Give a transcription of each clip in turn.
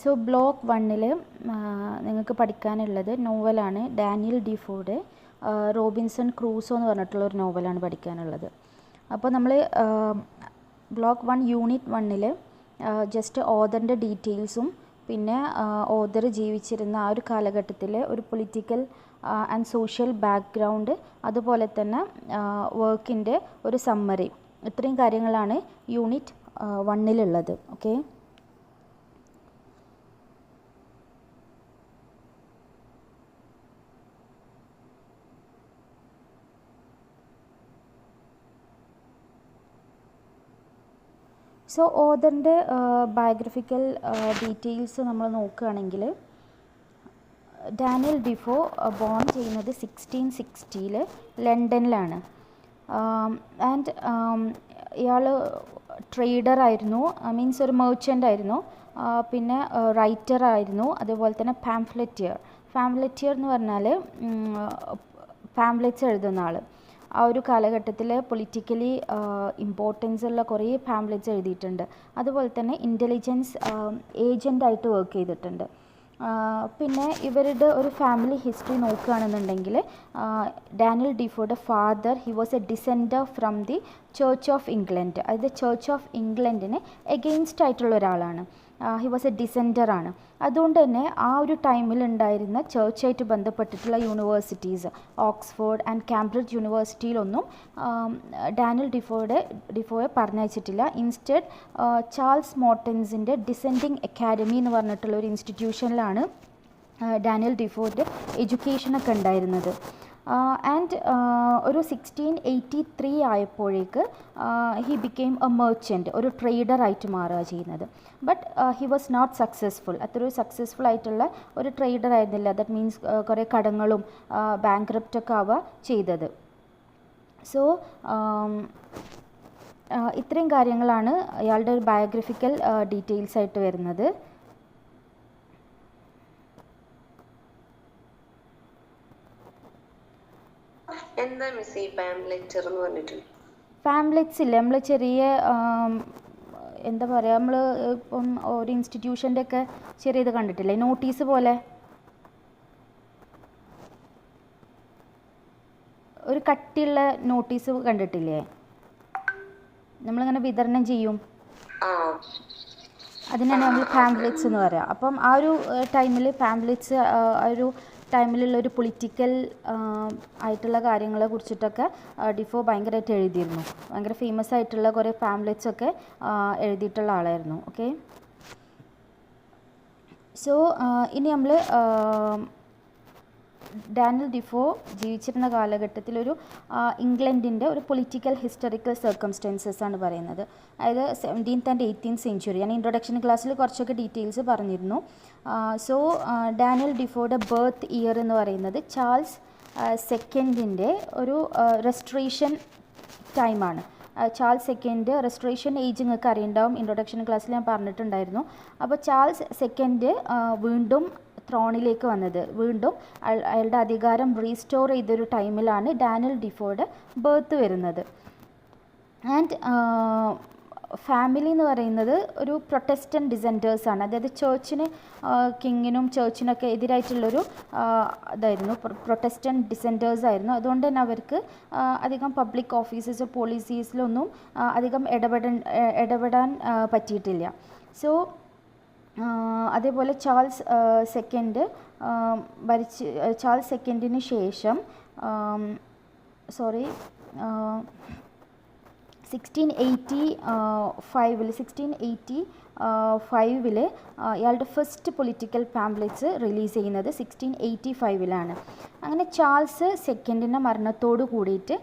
So block 1-ൽ നിങ്ങൾക്ക് പഠിക്കാനുള്ളത് നോവലാണ് ഡാനിയൽ ഡിഫോയുടെ റോബിൻസൺ ക്രൂസോ എന്ന് പറഞ്ഞിട്ടുള്ള ഒരു നോവലാണ് പഠിക്കാനുള്ളത്. അപ്പോൾ നമ്മൾ ബ്ലോക്ക് 1 യൂണിറ്റ് 1-ൽ ജസ്റ്റ് ഓഥറിൻ്റെ ഡീറ്റെയിൽസും പിന്നെ ഓഥർ ജീവിച്ചിരുന്ന ആ ഒരു കാലഘട്ടത്തിലെ ഒരു പൊളിറ്റിക്കൽ ആൻഡ് സോഷ്യൽ ബാക്ക്ഗ്രൗണ്ട്, അതുപോലെ തന്നെ വർക്കിൻ്റെ ഒരു സമ്മറി, ഇത്രയും കാര്യങ്ങളാണ് യൂണിറ്റ് 1-ലുള്ളത്. ഓക്കെ, സോ ഓഥറിൻ്റെ ബയോഗ്രഫിക്കൽ ഡീറ്റെയിൽസ് നമ്മൾ നോക്കുകയാണെങ്കിൽ ഡാനിയൽ ഡിഫോ ബോൺ ചെയ്യുന്നത് 1660-ൽ ലണ്ടനിലാണ്. ആൻഡ് ഇയാൾ ട്രേഡറായിരുന്നു, മീൻസ് ഒരു മെർച്ചൻ്റ് ആയിരുന്നു, പിന്നെ റൈറ്റർ ആയിരുന്നു, അതുപോലെ തന്നെ പാംഫ്ലെറ്റിയർ എന്ന് പറഞ്ഞാൽ പാംഫ്ലെറ്റ്സ് എഴുതുന്ന ആൾ. ആ ഒരു കാലഘട്ടത്തിൽ പൊളിറ്റിക്കലി ഇമ്പോർട്ടൻസ് ഉള്ള കുറേ പാംഫ്ലെറ്റ്സ് എഴുതിയിട്ടുണ്ട്. അതുപോലെ തന്നെ ഇൻ്റലിജൻസ് ഏജൻ്റായിട്ട് വർക്ക് ചെയ്തിട്ടുണ്ട്. പിന്നെ ഇവരുടെ ഒരു ഫാമിലി ഹിസ്റ്ററി നോക്കുകയാണെന്നുണ്ടെങ്കിൽ ഡാനിയൽ ഡിഫോയുടെ father he was a dissenter from the church of England, അതായത് ചർച്ച് ഓഫ് ഇംഗ്ലണ്ടിന് എഗെയിൻസ്റ്റ് ആയിട്ടുള്ള ഒരാളാണ്. ഹി വാസ് എ ഡിസെൻഡറാണ്. അതുകൊണ്ട് തന്നെ ആ ഒരു ടൈമിൽ ഉണ്ടായിരുന്ന ചർച്ചായിട്ട് ബന്ധപ്പെട്ടിട്ടുള്ള യൂണിവേഴ്സിറ്റീസ്, ഓക്സ്ഫോർഡ് ആൻഡ് കാംബ്രിഡ്ജ് യൂണിവേഴ്സിറ്റിയിലൊന്നും ഡാനിയൽ ഡിഫോയെ പറഞ്ഞയച്ചിട്ടില്ല. ഇൻസ്റ്റെഡ് ചാൾസ് മോർട്ടൻസിൻ്റെ ഡിസെൻഡിങ് അക്കാഡമി എന്ന് പറഞ്ഞിട്ടുള്ള ഒരു ഇൻസ്റ്റിറ്റ്യൂഷനിലാണ് ഡാനിയൽ ഡിഫോയുടെ എഡ്യൂക്കേഷനൊക്കെ ഉണ്ടായിരുന്നത്. ആൻഡ് ഒരു 1683 ആയപ്പോഴേക്ക് ഹി ബിക്കെയിം എ മെർച്ചൻറ്റ്, ഒരു ട്രേഡറായിട്ട് മാറുക ചെയ്യുന്നത്. But he was not successful. അത്രയൊരു സക്സസ്ഫുൾ ആയിട്ടുള്ള ഒരു ട്രേഡർ ആയിരുന്നില്ല. ദാറ്റ് മീൻസ് കുറേ കടങ്ങളും ബാങ്ക്രപ്റ്റൊക്കെ ആവുക ചെയ്തത്. സോ ഇത്രയും കാര്യങ്ങളാണ് അയാളുടെ ഒരു ബയോഗ്രഫിക്കൽ ഡീറ്റെയിൽസ് ആയിട്ട് വരുന്നത്. എന്താ മിസ് ഈ പാംലെറ്റർ എന്ന് പറഞ്ഞിട്ടുണ്ട്? പാംലെറ്റ്സ് ഇല്ലേ, നമ്മൾ ചെറിയ എന്താ പറയുക, നമ്മൾ ഇപ്പം ഒരു ഇൻസ്റ്റിറ്റ്യൂഷൻ്റെ ഒക്കെ ചെറിയ ഇത് കണ്ടിട്ടില്ലേ, നോട്ടീസ് പോലെ ഒരു കട്ടിയുള്ള നോട്ടീസ് കണ്ടിട്ടില്ലേ, നമ്മളിങ്ങനെ വിതരണം ചെയ്യും, അതിനാണ് നമ്മൾ പാംലെറ്റ്സ് എന്ന് പറയുക. അപ്പം ആ ഒരു ടൈമിൽ പാംലെറ്റ്സ് ആ ഒരു ടൈമിലുള്ള ഒരു പൊളിറ്റിക്കൽ ആയിട്ടുള്ള കാര്യങ്ങളെ കുറിച്ചിട്ടൊക്കെ ഡിഫോ ഭയങ്കരമായിട്ട് എഴുതിയിരുന്നു. ഭയങ്കര ഫേമസ് ആയിട്ടുള്ള കുറേ പാംലെറ്റ്സ് ഒക്കെ എഴുതിയിട്ടുള്ള ആളായിരുന്നു. ഓക്കെ, സോ ഇനി നമ്മൾ ഡാനിയൽ ഡിഫോ ജീവിച്ചിരുന്ന കാലഘട്ടത്തിൽ ഒരു ഇംഗ്ലണ്ടിൻ്റെ ഒരു പൊളിറ്റിക്കൽ ഹിസ്റ്ററിക്കൽ സർക്കംസ്റ്റൻസസ് ആണ് പറയുന്നത്. അതായത് 17th and 18th സെഞ്ച്വറി. ഞാൻ ഇൻട്രൊഡക്ഷൻ ക്ലാസ്സിൽ കുറച്ചൊക്കെ ഡീറ്റെയിൽസ് പറഞ്ഞിരുന്നു. സോ ഡാനിയൽ ഡിഫോയുടെ ബർത്ത് ഇയർ എന്ന് പറയുന്നത് ചാൾസ് സെക്കൻഡിൻ്റെ ഒരു റെസ്ട്രേഷൻ ടൈമാണ്. ചാൾസ് സെക്കൻഡ് റെസ്ട്രേഷൻ ഏജ് നിങ്ങൾക്ക് അറിയുണ്ടാവും, ഇൻട്രൊഡക്ഷൻ ക്ലാസ്സിൽ ഞാൻ പറഞ്ഞിട്ടുണ്ടായിരുന്നു. അപ്പോൾ ചാൾസ് സെക്കൻഡ് വീണ്ടും ത്രോണിലേക്ക് വന്നത്, വീണ്ടും അയാളുടെ അധികാരം റീസ്റ്റോർ ചെയ്തൊരു ടൈമിലാണ് ഡാനിയൽ ഡിഫോയുടെ ബർത്ത് വരുന്നത്. ആൻഡ് ഫാമിലി എന്ന് പറയുന്നത് ഒരു പ്രൊട്ടസ്റ്റൻറ്റ് ഡിസെൻഡേഴ്സാണ്. അതായത് ചർച്ചിന്, കിങ്ങിനും ചർച്ചിനൊക്കെ എതിരായിട്ടുള്ളൊരു ഇതായിരുന്നു, പ്രൊട്ടസ്റ്റൻറ്റ് ഡിസെൻഡേഴ്സ് ആയിരുന്നു. അതുകൊണ്ട് തന്നെ അവർക്ക് അധികം പബ്ലിക് ഓഫീസസ് പോളിസീസിലൊന്നും അധികം ഇടപെടാൻ പറ്റിയിട്ടില്ല. സോ അതേപോലെ ചാൾസ് സെക്കൻഡിന് ശേഷം 1685 ഇയാളുടെ ഫസ്റ്റ് പൊളിറ്റിക്കൽ പാംപ്ലെറ്റ്സ് റിലീസ് ചെയ്യുന്നത് 1685 അങ്ങനെ ചാൾസ് സെക്കൻഡിൻ്റെ മരണത്തോട് കൂടിയിട്ട്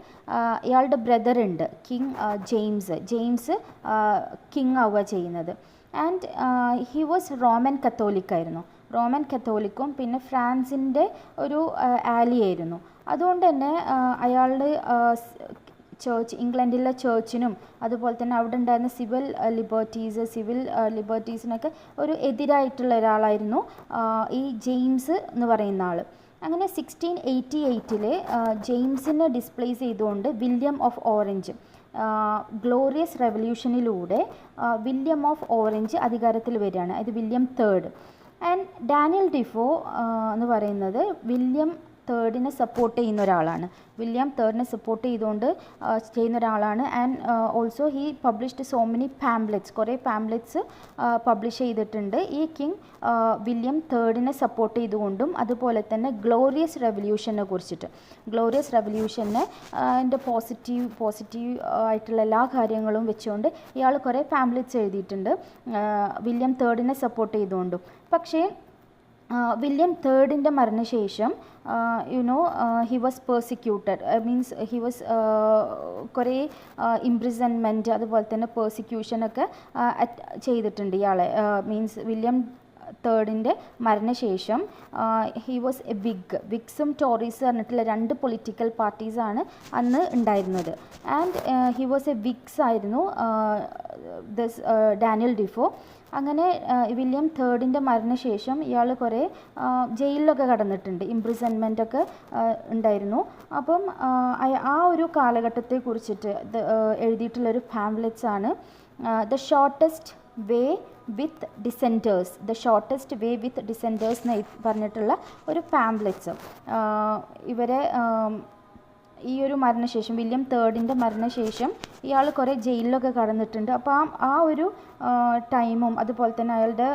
ഇയാളുടെ ബ്രദർ ഉണ്ട്, കിങ് ജെയിംസ് കിങ് ആവുക ചെയ്യുന്നത്. ആൻഡ് ഹി വാസ് റോമൻ കത്തോലിക്കും പിന്നെ ഫ്രാൻസിൻ്റെ ഒരു ആലി ആയിരുന്നു. അതുകൊണ്ട് തന്നെ അയാളുടെ ഇംഗ്ലണ്ടിലെ ചർച്ചിനും അതുപോലെ തന്നെ അവിടെ ഉണ്ടായിരുന്ന സിവിൽ ലിബർട്ടീസിനൊക്കെ ഒരു എതിരായിട്ടുള്ള ഒരാളായിരുന്നു ഈ ജെയിംസ് എന്ന് പറയുന്ന ആൾ. അങ്ങനെ 1688 ജെയിംസിനെ ഡിസ്പ്ലേസ് ചെയ്തുകൊണ്ട് വില്യം ഓഫ് ഓറഞ്ച്, ഗ്ലോറിയസ് റെവല്യൂഷനിലൂടെ വില്യം ഓഫ് ഓറഞ്ച് അധികാരത്തിൽ വരികയാണ്, അത് William third. And Daniel Defoe എന്ന് പറയുന്നത് വില്യം തേർഡിനെ സപ്പോർട്ട് ചെയ്യുന്ന ഒരാളാണ്, വില്യം തേർഡിനെ സപ്പോർട്ട് ചെയ്തുകൊണ്ട് ചെയ്യുന്ന ഒരാളാണ്. And also he published so many pamphlets, കുറേ പാംപ്ലെറ്റ്സ് പബ്ലിഷ് ചെയ്തിട്ടുണ്ട് ഈ കിങ് വില്യം തേർഡിനെ സപ്പോർട്ട് ചെയ്തുകൊണ്ടും, അതുപോലെ തന്നെ ഗ്ലോറിയസ് റെവല്യൂഷനെ കുറിച്ചിട്ട്, ഗ്ലോറിയസ് റെവല്യൂഷനെ അതിൻ്റെ പോസിറ്റീവ് ആയിട്ടുള്ള എല്ലാ കാര്യങ്ങളും വെച്ചുകൊണ്ട് ഇയാൾ കുറേ പാംപ്ലെറ്റ്സ് എഴുതിയിട്ടുണ്ട് വില്യം തേർഡിനെ സപ്പോർട്ട് ചെയ്തുകൊണ്ടും. പക്ഷേ വില്യം തേർഡിൻ്റെ മരണശേഷം he was persecuted, means he was കുറേ ഇംപ്രിസൺമെൻറ്റ് അതുപോലെ തന്നെ പെർസിക്യൂഷനൊക്കെ ചെയ്തിട്ടുണ്ട് ഇയാളെ. മീൻസ് വില്യം തേർഡിൻ്റെ മരണശേഷം ഹി വാസ് എ വിഗ്സും ടോറീസ് പറഞ്ഞിട്ടുള്ള രണ്ട് പൊളിറ്റിക്കൽ പാർട്ടീസാണ് അന്ന് ഉണ്ടായിരുന്നത്. ആൻഡ് ഹി വാസ് എ വിഗ്സ് ആയിരുന്നു ദിസ് ഡാനിയൽ ഡിഫോ. അങ്ങനെ വില്യം തേർഡിൻ്റെ മരണശേഷം ഇയാൾ കുറേ ജയിലിലൊക്കെ കടന്നിട്ടുണ്ട്, ഇംപ്രിസൺമെൻറ്റൊക്കെ ഉണ്ടായിരുന്നു. അപ്പം ആ ഒരു കാലഘട്ടത്തെ കുറിച്ചിട്ട് എഴുതിയിട്ടുള്ളൊരു പാംപ്ലെറ്റ്സ് ആണ് the shortest way with dissenters, the shortest way with dissenters എന്ന് പറഞ്ഞിട്ടുള്ള ഒരു പാംപ്ലെറ്റ്സ്. ഇവരെ ഈ ഒരു മരണശേഷം, വില്യം തേർഡിൻ്റെ മരണശേഷം ഇയാൾ കുറേ ജയിലിലൊക്കെ കടന്നിട്ടുണ്ട്. അപ്പോൾ ആ ഒരു ടൈമും അതുപോലെ തന്നെ അയാളുടെ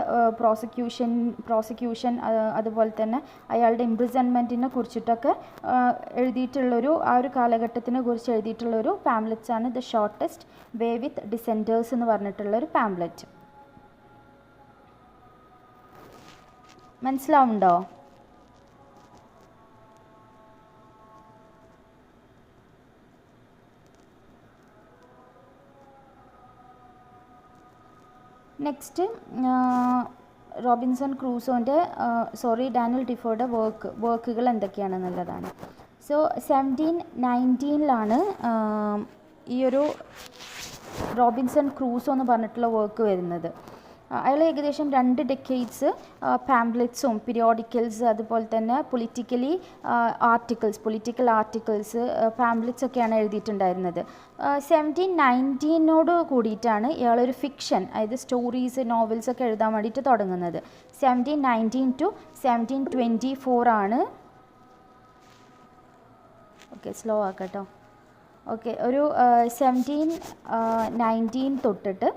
പ്രോസിക്യൂഷൻ അതുപോലെ തന്നെ അയാളുടെ ഇംപ്രിസൺമെൻറ്റിനെ കുറിച്ചിട്ടൊക്കെ എഴുതിയിട്ടുള്ളൊരു, ആ ഒരു കാലഘട്ടത്തിനെ കുറിച്ച് എഴുതിയിട്ടുള്ളൊരു പാംപ്ലെറ്റ്സ് ആണ് the shortest way with dissenters എന്ന് പറഞ്ഞിട്ടുള്ളൊരു പാംപ്ലെറ്റ്. മനസ്സിലാവുന്നുണ്ടോ? നെക്സ്റ്റ് റോബിൻസൺ ക്രൂസോൻ്റെ ഡാനിയൽ ഡിഫോയുടെ വർക്കുകൾ എന്തൊക്കെയാണെന്നുള്ളതാണ്. സോ 1719 ഈ ഒരു റോബിൻസൺ ക്രൂസോ എന്ന് പറഞ്ഞിട്ടുള്ള വർക്ക് വരുന്നത്. അയാൾ ഏകദേശം 2 ഡെക്കേഡ്സ് പാംപ്ലെറ്റ്സും പീരിയോഡിക്കൽസ് അതുപോലെ തന്നെ പൊളിറ്റിക്കൽ ആർട്ടിക്കിൾസ് പാംപ്ലെറ്റ്സ് ഒക്കെയാണ് എഴുതിയിട്ടുണ്ടായിരുന്നത്. 1719 കൂടിയിട്ടാണ് ഇയാളൊരു ഫിക്ഷൻ, അതായത് സ്റ്റോറീസ് നോവൽസ് ഒക്കെ എഴുതാൻ വേണ്ടിയിട്ട് തുടങ്ങുന്നത്. 1719 to 1724 ആണ്. Okay, slow ആക്കട്ടോ. ഓക്കെ, ഒരു 1719 തൊട്ടിട്ട്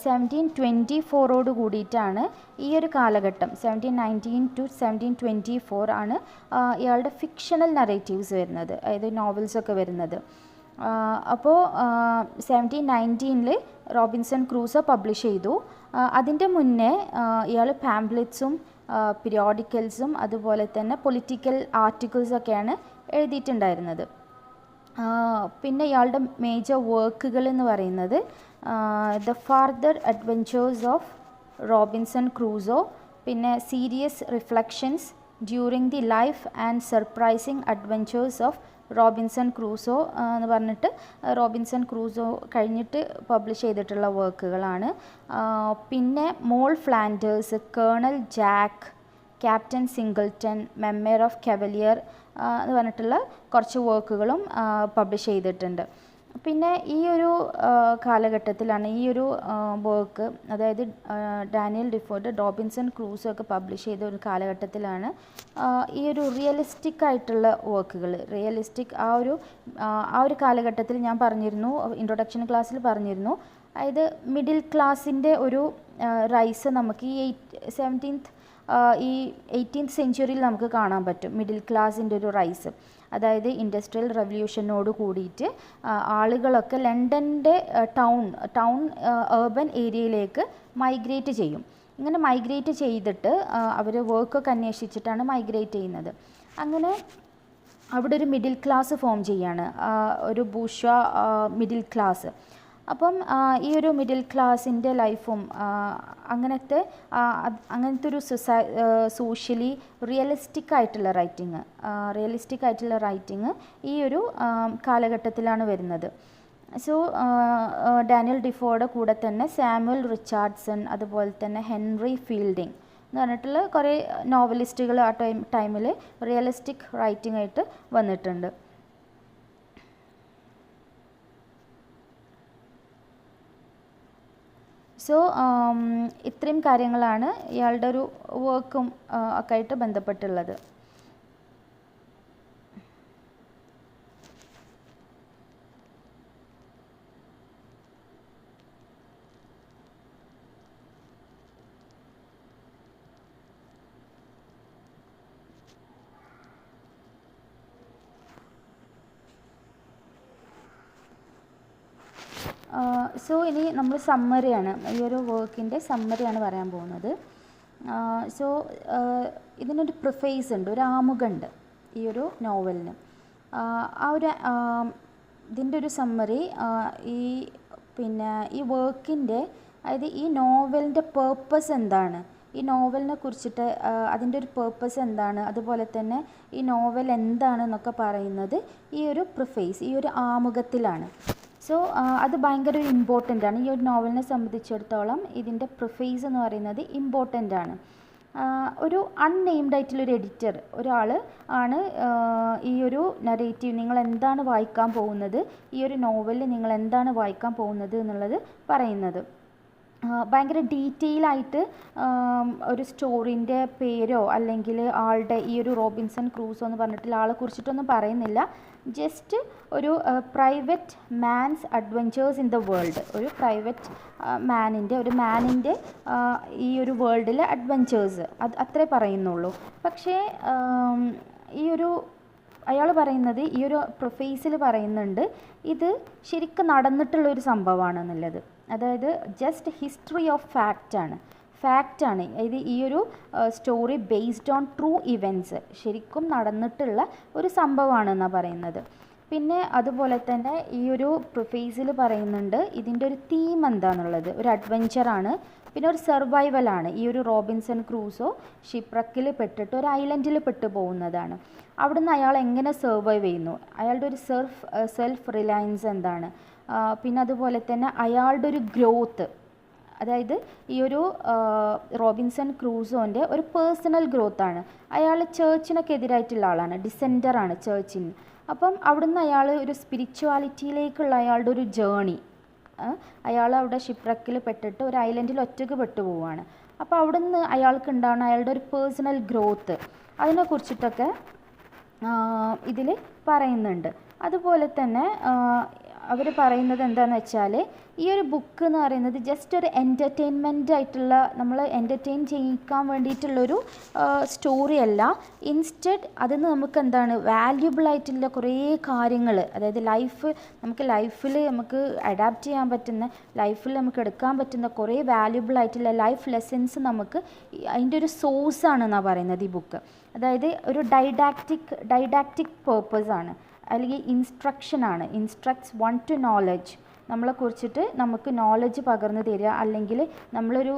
1724 കൂടിയിട്ടാണ് ഈ ഒരു കാലഘട്ടം, 1719 to 1724 ആണ് ഇയാളുടെ ഫിക്ഷണൽ നറേറ്റീവ്സ് വരുന്നത്, അതായത് നോവൽസൊക്കെ വരുന്നത്. അപ്പോൾ 1719 റോബിൻസൺ ക്രൂസോ പബ്ലിഷ് ചെയ്തു. അതിൻ്റെ മുന്നേ ഇയാൾ പാംപ്ലെറ്റ്സും പീരിയോഡിക്കൽസും അതുപോലെ തന്നെ പൊളിറ്റിക്കൽ ആർട്ടിക്കിൾസൊക്കെയാണ് എഴുതിയിട്ടുണ്ടായിരുന്നത്. പിന്നെ ഇയാളുടെ മേജർ വർക്കുകൾ എന്ന് പറയുന്നത് the farther adventures of Robinson Crusoe, പിന്നെ serious reflections during the life and surprising adventures of Robinson Crusoe എന്ന് പറഞ്ഞിട്ട് റോബിൻസൺ ക്രൂസോ കഴിഞ്ഞിട്ട് പബ്ലിഷ് ചെയ്തിട്ടുള്ള വർക്കുകളാണ്. പിന്നെ Moll Flanders, colonel Jack, captain Singleton, memoir of cavalier എന്ന് പറഞ്ഞിട്ടുള്ള കുറച്ച് വർക്കുകളും പബ്ലിഷ് ചെയ്തിട്ടുണ്ട്. പിന്നെ ഈ ഒരു കാലഘട്ടത്തിലാണ് ഈ ഒരു വർക്ക്, അതായത് ഡാനിയൽ ഡിഫോയുടെ റോബിൻസൺ ക്രൂസോ ഒക്കെ പബ്ലിഷ് ചെയ്ത ഒരു കാലഘട്ടത്തിലാണ് ഈ ഒരു റിയലിസ്റ്റിക് ആയിട്ടുള്ള വർക്കുകൾ, ആ ഒരു കാലഘട്ടത്തിൽ ഞാൻ പറഞ്ഞിരുന്നു, ഇൻട്രൊഡക്ഷൻ ക്ലാസ്സിൽ പറഞ്ഞിരുന്നു, അതായത് മിഡിൽ ക്ലാസ്സിൻ്റെ ഒരു റൈസ് നമുക്ക് ഈ 18th സെഞ്ച്വറിയിൽ നമുക്ക് കാണാൻ പറ്റും. മിഡിൽ ക്ലാസ്സിൻ്റെ ഒരു റൈസ്, അതായത് ഇൻഡസ്ട്രിയൽ റവല്യൂഷനോട് കൂടിയിട്ട് ആളുകളൊക്കെ ലണ്ടൻ്റെ ടൗൺ ഏർബൻ ഏരിയയിലേക്ക് മൈഗ്രേറ്റ് ചെയ്യും. ഇങ്ങനെ മൈഗ്രേറ്റ് ചെയ്തിട്ട് അവർ വർക്കൊക്കെ അന്വേഷിച്ചിട്ടാണ് മൈഗ്രേറ്റ് ചെയ്യുന്നത്. അങ്ങനെ അവിടെ ഒരു മിഡിൽ ക്ലാസ് ഫോം ചെയ്യാണ്, ഒരു ബൂർഷ്വാ മിഡിൽ ക്ലാസ്. അപ്പം ഈ ഒരു മിഡിൽ ക്ലാസ്സിൻ്റെ ലൈഫും അങ്ങനത്തെ ഒരു സോഷ്യലി റിയലിസ്റ്റിക് ആയിട്ടുള്ള റൈറ്റിങ് ഈ ഒരു കാലഘട്ടത്തിലാണ് വരുന്നത്. സോ ഡാനിയൽ ഡിഫോയുടെ കൂടെ തന്നെ സാമുവൽ റിച്ചാർഡ്സൺ, അതുപോലെ തന്നെ ഹെൻറി ഫീൽഡിങ് എന്ന് പറഞ്ഞിട്ടുള്ള കുറേ നോവലിസ്റ്റുകൾ ആ ടൈമിൽ റിയലിസ്റ്റിക് റൈറ്റിംഗ് ആയിട്ട് വന്നിട്ടുണ്ട്. സോ ഇത്രയും കാര്യങ്ങളാണ് ഇയാളുടെ ഒരു വർക്കും ഒക്കെ ആയിട്ട് ബന്ധപ്പെട്ടുള്ളത്. സോ ഇനി നമ്മൾ സമ്മറിയാണ്, ഈ ഒരു വർക്കിൻ്റെ സമ്മറിയാണ് പറയാൻ പോകുന്നത്. സോ ഇതിനൊരു പ്രിഫേസ് ഉണ്ട്, ഒരു ആമുഖമുണ്ട് ഈ ഒരു നോവലിന്. ആ ഒരു ഇതിൻ്റെ ഒരു സമ്മറി ഈ വർക്കിൻ്റെ, അതായത് ഈ നോവലിൻ്റെ പേർപ്പസ് എന്താണ്, ഈ നോവലിനെ കുറിച്ചിട്ട് അതിൻ്റെ ഒരു പേർപ്പസ് എന്താണ്, അതുപോലെ തന്നെ ഈ നോവൽ എന്താണെന്നൊക്കെ പറയുന്നത് ഈ ഒരു പ്രിഫേസ്, ഈ ഒരു ആമുഖത്തിലാണ്. സോ അത് ഭയങ്കര ഇമ്പോർട്ടൻ്റ് ആണ്. ഈ ഒരു നോവലിനെ സംബന്ധിച്ചിടത്തോളം ഇതിൻ്റെ പ്രിഫേസ് എന്ന് പറയുന്നത് ഇമ്പോർട്ടൻ്റ് ആണ്. ഒരു അൺനെയിംഡ് ആയിട്ടുള്ളൊരു എഡിറ്റർ ഒരാൾ ആണ് ഈ ഒരു നറേറ്റീവ്, നിങ്ങൾ എന്താണ് വായിക്കാൻ പോകുന്നത്, ഈ ഒരു നോവലിൽ നിങ്ങൾ എന്താണ് വായിക്കാൻ പോകുന്നത് എന്നുള്ളത് പറയുന്നത്. ഭയങ്കര ഡീറ്റെയിൽ ആയിട്ട് ഒരു സ്റ്റോറീൻ്റെ പേരോ അല്ലെങ്കിൽ ആളുടെ ഈ ഒരു റോബിൻസൺ ക്രൂസോ എന്ന് പറഞ്ഞിട്ടുള്ള ആളെ കുറിച്ചിട്ടൊന്നും പറയുന്നില്ല. ജസ്റ്റ് ഒരു private man's adventures in the world, ഒരു പ്രൈവറ്റ് മാനിൻ്റെ ഈ ഒരു വേൾഡിലെ അഡ്വഞ്ചേഴ്സ്, അത്രേ പറയുന്നുള്ളൂ. പക്ഷേ ഈ ഒരു അയാൾ പറയുന്നത്, ഈ ഒരു പ്രൊഫേസിൽ പറയുന്നുണ്ട്, ഇത് ശരിക്കും നടന്നിട്ടുള്ളൊരു സംഭവമാണെന്നുള്ളത്. അതായത് ജസ്റ്റ് ഹിസ്റ്ററി ഓഫ് ഫാക്റ്റാണ്. അതായത് ഈ ഒരു story based on true events, ശരിക്കും നടന്നിട്ടുള്ള ഒരു സംഭവമാണെന്നാണ് പറയുന്നത്. പിന്നെ അതുപോലെ തന്നെ ഈ ഒരു പ്രൊഫേസിൽ പറയുന്നുണ്ട് ഇതിൻ്റെ ഒരു തീം എന്താണെന്നുള്ളത്. ഒരു അഡ്വഞ്ചറാണ്, പിന്നെ ഒരു സർവൈവലാണ്. ഈ ഒരു റോബിൻസൺ ക്രൂസോ ഷിപ്രക്കിൽ പെട്ടിട്ട് ഒരു ഐലൻഡിൽ പെട്ടു പോകുന്നതാണ്. അവിടുന്ന് അയാൾ എങ്ങനെ സർവൈവ് ചെയ്യുന്നു, അയാളുടെ ഒരു സെൽഫ് റിലയൻസ് എന്താണ്, പിന്നെ അതുപോലെ തന്നെ അയാളുടെ ഒരു ഗ്രോത്ത്, അതായത് ഈ ഒരു റോബിൻസൺ ക്രൂസോൻ്റെ ഒരു പേഴ്സണൽ ഗ്രോത്താണ്. അയാൾ ചേർച്ചിനൊക്കെ എതിരായിട്ടുള്ള ആളാണ്, ഡിസെൻഡറാണ് ചേർച്ചിന്. അപ്പം അവിടുന്ന് അയാൾ ഒരു സ്പിരിച്വാലിറ്റിയിലേക്കുള്ള അയാളുടെ ഒരു ജേണി, അയാൾ അവിടെ ഷിപ്രക്കിൽ പെട്ടിട്ട് ഒരു ഐലൻഡിൽ ഒറ്റയ്ക്ക് പെട്ടു പോവുകയാണ്. അപ്പോൾ അവിടുന്ന് അയാൾക്ക് ഉണ്ടാവുന്ന അയാളുടെ ഒരു പേഴ്സണൽ ഗ്രോത്ത്, അതിനെക്കുറിച്ചിട്ടൊക്കെ ഇതിൽ പറയുന്നുണ്ട്. അതുപോലെ തന്നെ അവർ പറയുന്നത് എന്താണെന്ന് വെച്ചാൽ ഈ ഒരു ബുക്ക് എന്ന് പറയുന്നത് ജസ്റ്റ് ഒരു എൻ്റർടൈൻമെൻ്റ് ആയിട്ടുള്ള, നമ്മൾ എൻ്റർടൈൻ ചെയ്യിക്കാൻ വേണ്ടിയിട്ടുള്ളൊരു സ്റ്റോറി അല്ല. ഇൻസ്റ്റെഡ് അതിന് നമുക്ക് എന്താണ് വാല്യുബിൾ ആയിട്ടുള്ള കുറേ കാര്യങ്ങൾ, അതായത് നമുക്ക് ലൈഫിൽ നമുക്ക് അഡാപ്റ്റ് ചെയ്യാൻ പറ്റുന്ന, ലൈഫിൽ നമുക്ക് എടുക്കാൻ പറ്റുന്ന കുറേ വാല്യുബിൾ ആയിട്ടുള്ള ലൈഫ് ലെസൺസ് നമുക്ക് അതിൻ്റെ ഒരു സോഴ്സാണെന്നാണ് പറയുന്നത് ഈ ബുക്ക്. അതായത് ഒരു ഡൈഡാക്റ്റിക് പേർപ്പസാണ്, അല്ലെങ്കിൽ ഇൻസ്ട്രക്ഷനാണ്. ഇൻസ്ട്രക്ട്സ് വൺ ടു നോളജ്, നമ്മളെ കുറിച്ചിട്ട് നമുക്ക് നോളജ് പകർന്നു തരിക, അല്ലെങ്കിൽ നമ്മളൊരു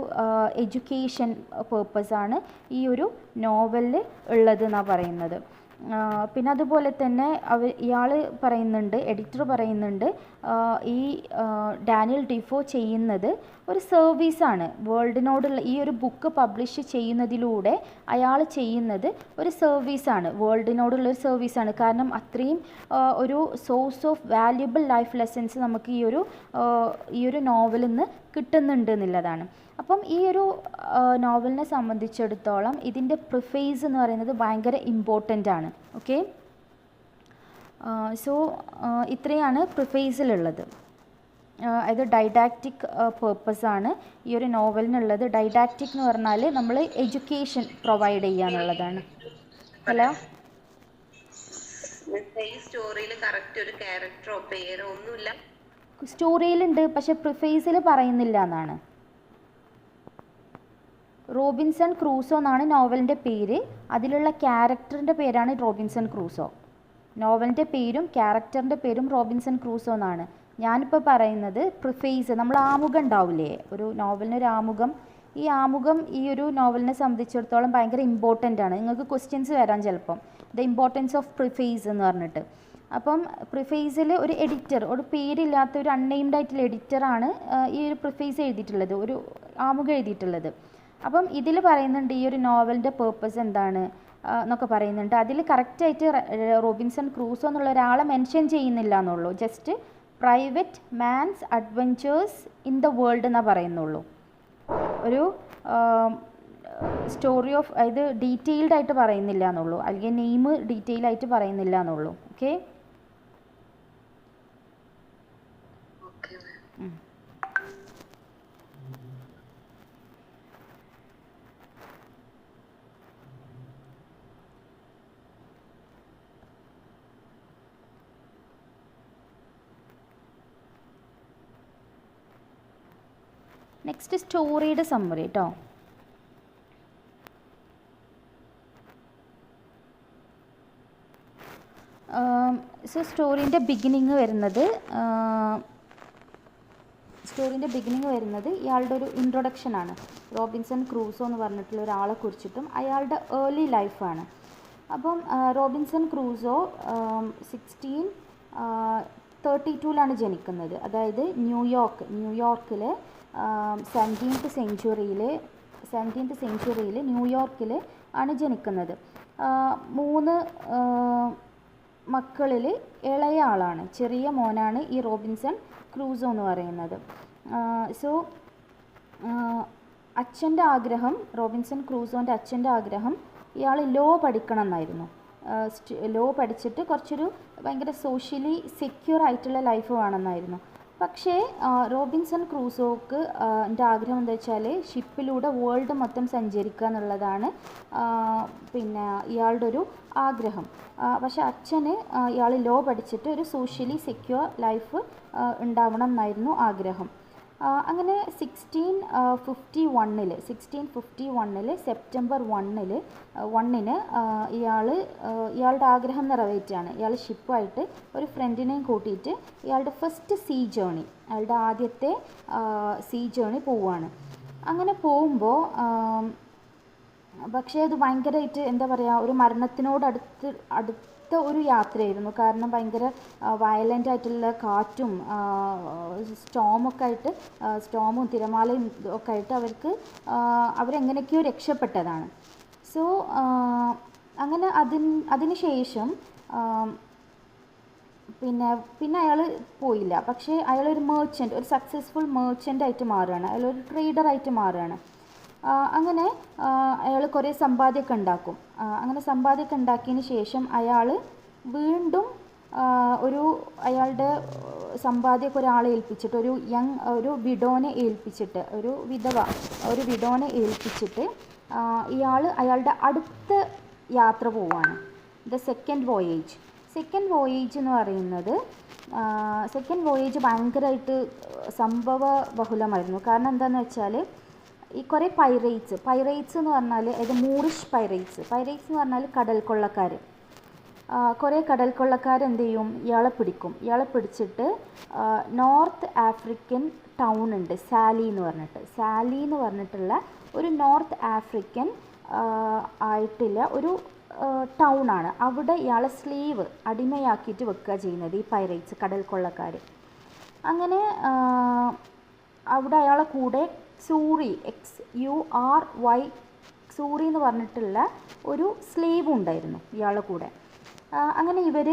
എഡ്യൂക്കേഷൻ പേർപ്പസാണ് ഈ ഒരു നോവലിൽ ഉള്ളത് എന്നാണ് പറയുന്നത്. പിന്നെ അതുപോലെ തന്നെ ഇയാൾ പറയുന്നുണ്ട്, എഡിറ്റർ പറയുന്നുണ്ട്, ഈ ഡാനിയൽ ഡിഫോ ചെയ്യുന്നത് ഒരു സർവീസാണ് വേൾഡിനോടുള്ള. ഈ ഒരു ബുക്ക് പബ്ലിഷ് ചെയ്യുന്നതിലൂടെ അയാൾ ചെയ്യുന്നത് ഒരു സർവീസാണ്, വേൾഡിനോടുള്ളൊരു സർവീസാണ്. കാരണം അത്രയും ഒരു source of valuable life lessons നമുക്ക് ഈ ഒരു നോവലിൽ നിന്ന് കിട്ടുന്നുണ്ട് എന്നുള്ളതാണ്. അപ്പം ഈ ഒരു നോവലിനെ സംബന്ധിച്ചിടത്തോളം ഇതിൻ്റെ പ്രിഫേസ് എന്ന് പറയുന്നത് ഭയങ്കര ഇമ്പോർട്ടൻ്റ് ആണ്. ഓക്കെ, സോ ഇത്രയാണ് പ്രിഫേസിലുള്ളത്. അതായത് ഡൈഡാക്റ്റിക് പേർപ്പസാണ് ഈ ഒരു നോവലിനുള്ളത്. ഡൈഡാക്റ്റിക് എന്ന് പറഞ്ഞാൽ നമ്മൾ എഡ്യൂക്കേഷൻ പ്രൊവൈഡ് ചെയ്യുക എന്നുള്ളതാണ്. ഹലോ, സ്റ്റോറിയിൽ കറക്റ്റ് ഒരു ക്യാരക്ടറോ പേരോ ഒന്നുമില്ല? സ്റ്റോറിയിലുണ്ട്, പക്ഷെ പ്രിഫേസിൽ പറയുന്നില്ല എന്നാണ്. റോബിൻസൺ ക്രൂസോ എന്നാണ് നോവലിൻ്റെ പേര്, അതിലുള്ള ക്യാരക്ടറിൻ്റെ പേരാണ് റോബിൻസൺ ക്രൂസോ. നോവലിൻ്റെ പേരും ക്യാരക്ടറിൻ്റെ പേരും റോബിൻസൺ ക്രൂസോ എന്നാണ്. ഞാനിപ്പോൾ പറയുന്നത് പ്രിഫേസ്, നമ്മൾ ആമുഖം ഉണ്ടാവില്ലേ ഒരു നോവലിനൊരു ആമുഖം, ഈ ആമുഖം ഈ ഒരു നോവലിനെ സംബന്ധിച്ചിടത്തോളം ഭയങ്കര ഇമ്പോർട്ടൻ്റ് ആണ്. നിങ്ങൾക്ക് ക്വസ്റ്റ്യൻസ് വരാൻ ചിലപ്പം, ദ ഇമ്പോർട്ടൻസ് ഓഫ് പ്രിഫേസ് എന്ന് പറഞ്ഞിട്ട്. അപ്പം പ്രിഫേസിൽ ഒരു എഡിറ്റർ, ഒരു പേരില്ലാത്ത ഒരു അൺനെയിംഡ് ആയിട്ടുള്ള എഡിറ്ററാണ് ഈ ഒരു പ്രിഫേസ് എഴുതിയിട്ടുള്ളത്, ഒരു ആമുഖം എഴുതിയിട്ടുള്ളത്. അപ്പം ഇതിൽ പറയുന്നുണ്ട് ഈ ഒരു നോവലിൻ്റെ പേർപ്പസ് എന്താണ് എന്നൊക്കെ പറയുന്നുണ്ട്. അതിൽ കറക്റ്റായിട്ട് റോബിൻസൺ ക്രൂസോ എന്നുള്ള ഒരാളെ മെൻഷൻ ചെയ്യുന്നില്ല എന്നുള്ളൂ. Just private man's adventures in the world എന്നാണ് പറയുന്നുള്ളൂ. ഒരു സ്റ്റോറി ഓഫ്, അതായത് ഡീറ്റെയിൽഡ് ആയിട്ട് പറയുന്നില്ല എന്നുള്ളൂ, അല്ലെങ്കിൽ നെയിം ഡീറ്റെയിൽ ആയിട്ട് പറയുന്നില്ല എന്നുള്ളൂ. ഓക്കെ. Okay ma'am. നെക്സ്റ്റ് സ്റ്റോറിയുടെ സമ്മറി കേട്ടോ. സോ സ്റ്റോറീൻ്റെ ബിഗിനിങ് വരുന്നത് ഇയാളുടെ ഒരു ഇൻട്രൊഡക്ഷനാണ്. റോബിൻസൺ ക്രൂസോ എന്ന് പറഞ്ഞിട്ടുള്ള ഒരാളെ കുറിച്ചിട്ടും അയാളുടെ ഏർലി ലൈഫാണ്. അപ്പം റോബിൻസൺ ക്രൂസോ 1632 ജനിക്കുന്നത്. അതായത് ന്യൂയോർക്കിൽ 17th സെഞ്ച്വറിയിൽ ന്യൂയോർക്കിൽ ആണ് ജനിക്കുന്നത്. 3 മക്കളിൽ ഇളയ ആളാണ്, ചെറിയ മോനാണ് ഈ റോബിൻസൺ ക്രൂസോ എന്ന് പറയുന്നത്. സോ അച്ഛൻ്റെ ആഗ്രഹം, റോബിൻസൺ ക്രൂസോൻ്റെ അച്ഛൻ്റെ ആഗ്രഹം ഇയാൾ ലോ പഠിക്കണം എന്നായിരുന്നു. ലോ പഠിച്ചിട്ട് കുറച്ചൊരു ഭയങ്കര സോഷ്യലി സെക്യൂർ ആയിട്ടുള്ള ലൈഫ് വേണമെന്നായിരുന്നു. പക്ഷേ റോബിൻസൺ ക്രൂസോക്ക് എൻ്റെ ആഗ്രഹം എന്താ വെച്ചാൽ ഷിപ്പിലൂടെ വേൾഡ് മൊത്തം സഞ്ചരിക്കുക എന്നുള്ളതാണ് പിന്നെ ഇയാളുടെ ഒരു ആഗ്രഹം. പക്ഷേ അച്ഛന് ഇയാൾ ലോ പഠിച്ചിട്ട് ഒരു സോഷ്യലി സെക്യൂർ ലൈഫ് ഉണ്ടാവണം എന്നായിരുന്നു ആഗ്രഹം. അങ്ങനെ 1651 സെപ്റ്റംബർ 1 ഇയാളുടെ ആഗ്രഹം നിറവേറ്റാണ്. ഇയാൾ ഷിപ്പായിട്ട് ഒരു ഫ്രണ്ടിനെയും കൂട്ടിയിട്ട് ഇയാളുടെ ഫസ്റ്റ് അയാളുടെ ആദ്യത്തെ സീ ജേണി പോവുകയാണ്. അങ്ങനെ പോകുമ്പോൾ പക്ഷേ അത് ഭയങ്കരമായിട്ട് എന്താ പറയുക, ഒരു മരണത്തിനോട് അടുത്ത ഒരു യാത്രയായിരുന്നു. കാരണം ഭയങ്കര വയലൻ്റ് ആയിട്ടുള്ള കാറ്റും സ്റ്റോമും തിരമാലയും ഒക്കെ ആയിട്ട് അവരെങ്ങനെയൊക്കെയോ രക്ഷപ്പെട്ടതാണ്. സോ അങ്ങനെ അതിന് ശേഷം പിന്നെ അയാൾ പോയില്ല. പക്ഷേ അയാളൊരു ഒരു സക്സസ്ഫുൾ മെർച്ചൻ്റ് മാറുകയാണ്. അയാളൊരു ട്രേഡറായിട്ട് മാറുകയാണ്. അങ്ങനെ അയാൾ കുറേ സമ്പാദ്യമൊക്കെ ഉണ്ടാക്കും. അങ്ങനെ സമ്പാദ്യമൊക്കെ ഉണ്ടാക്കിയതിന് ശേഷം അയാൾ വീണ്ടും അയാളുടെ സമ്പാദ്യമൊക്കെ ഒരാളെ ഏൽപ്പിച്ചിട്ട്, ഒരു വിഡോനെ ഏൽപ്പിച്ചിട്ട്, ഒരു വിഡോനെ ഏൽപ്പിച്ചിട്ട് അയാളുടെ അടുത്ത യാത്ര പോവുകയാണ്. സെക്കൻഡ് വോയേജ് എന്ന് പറയുന്നത് ഭയങ്കരമായിട്ട് സംഭവ ബഹുലമായിരുന്നു. കാരണം എന്താണെന്ന് വെച്ചാൽ ഈ കുറേ പൈറേറ്റ്സ് എന്ന് പറഞ്ഞാൽ, അതായത് മൂറിഷ് പൈറേറ്റ്സ് എന്ന് പറഞ്ഞാൽ കടൽക്കൊള്ളക്കാർ. കുറേ കടൽക്കൊള്ളക്കാർ എന്ത് ചെയ്യും, ഇയാളെ പിടിച്ചിട്ട് നോർത്ത് ആഫ്രിക്കൻ ടൗൺ ഉണ്ട്, സാലി എന്ന് പറഞ്ഞിട്ടുള്ള ഒരു നോർത്ത് ആഫ്രിക്കൻ ആയിട്ടുള്ള ഒരു ടൗണാണ്. അവിടെ ഇയാളെ അടിമയാക്കിയിട്ട് വെക്കുക ചെയ്യുന്നത് ഈ പൈറേറ്റ്സ്, കടൽക്കൊള്ളക്കാർ. അങ്ങനെ അവിടെ അയാളെ കൂടെ സൂറി, സൂറി എന്ന് പറഞ്ഞിട്ടുള്ള ഒരു സ്ലേവ് ഉണ്ടായിരുന്നു ഇയാളുടെ കൂടെ. അങ്ങനെ ഇവർ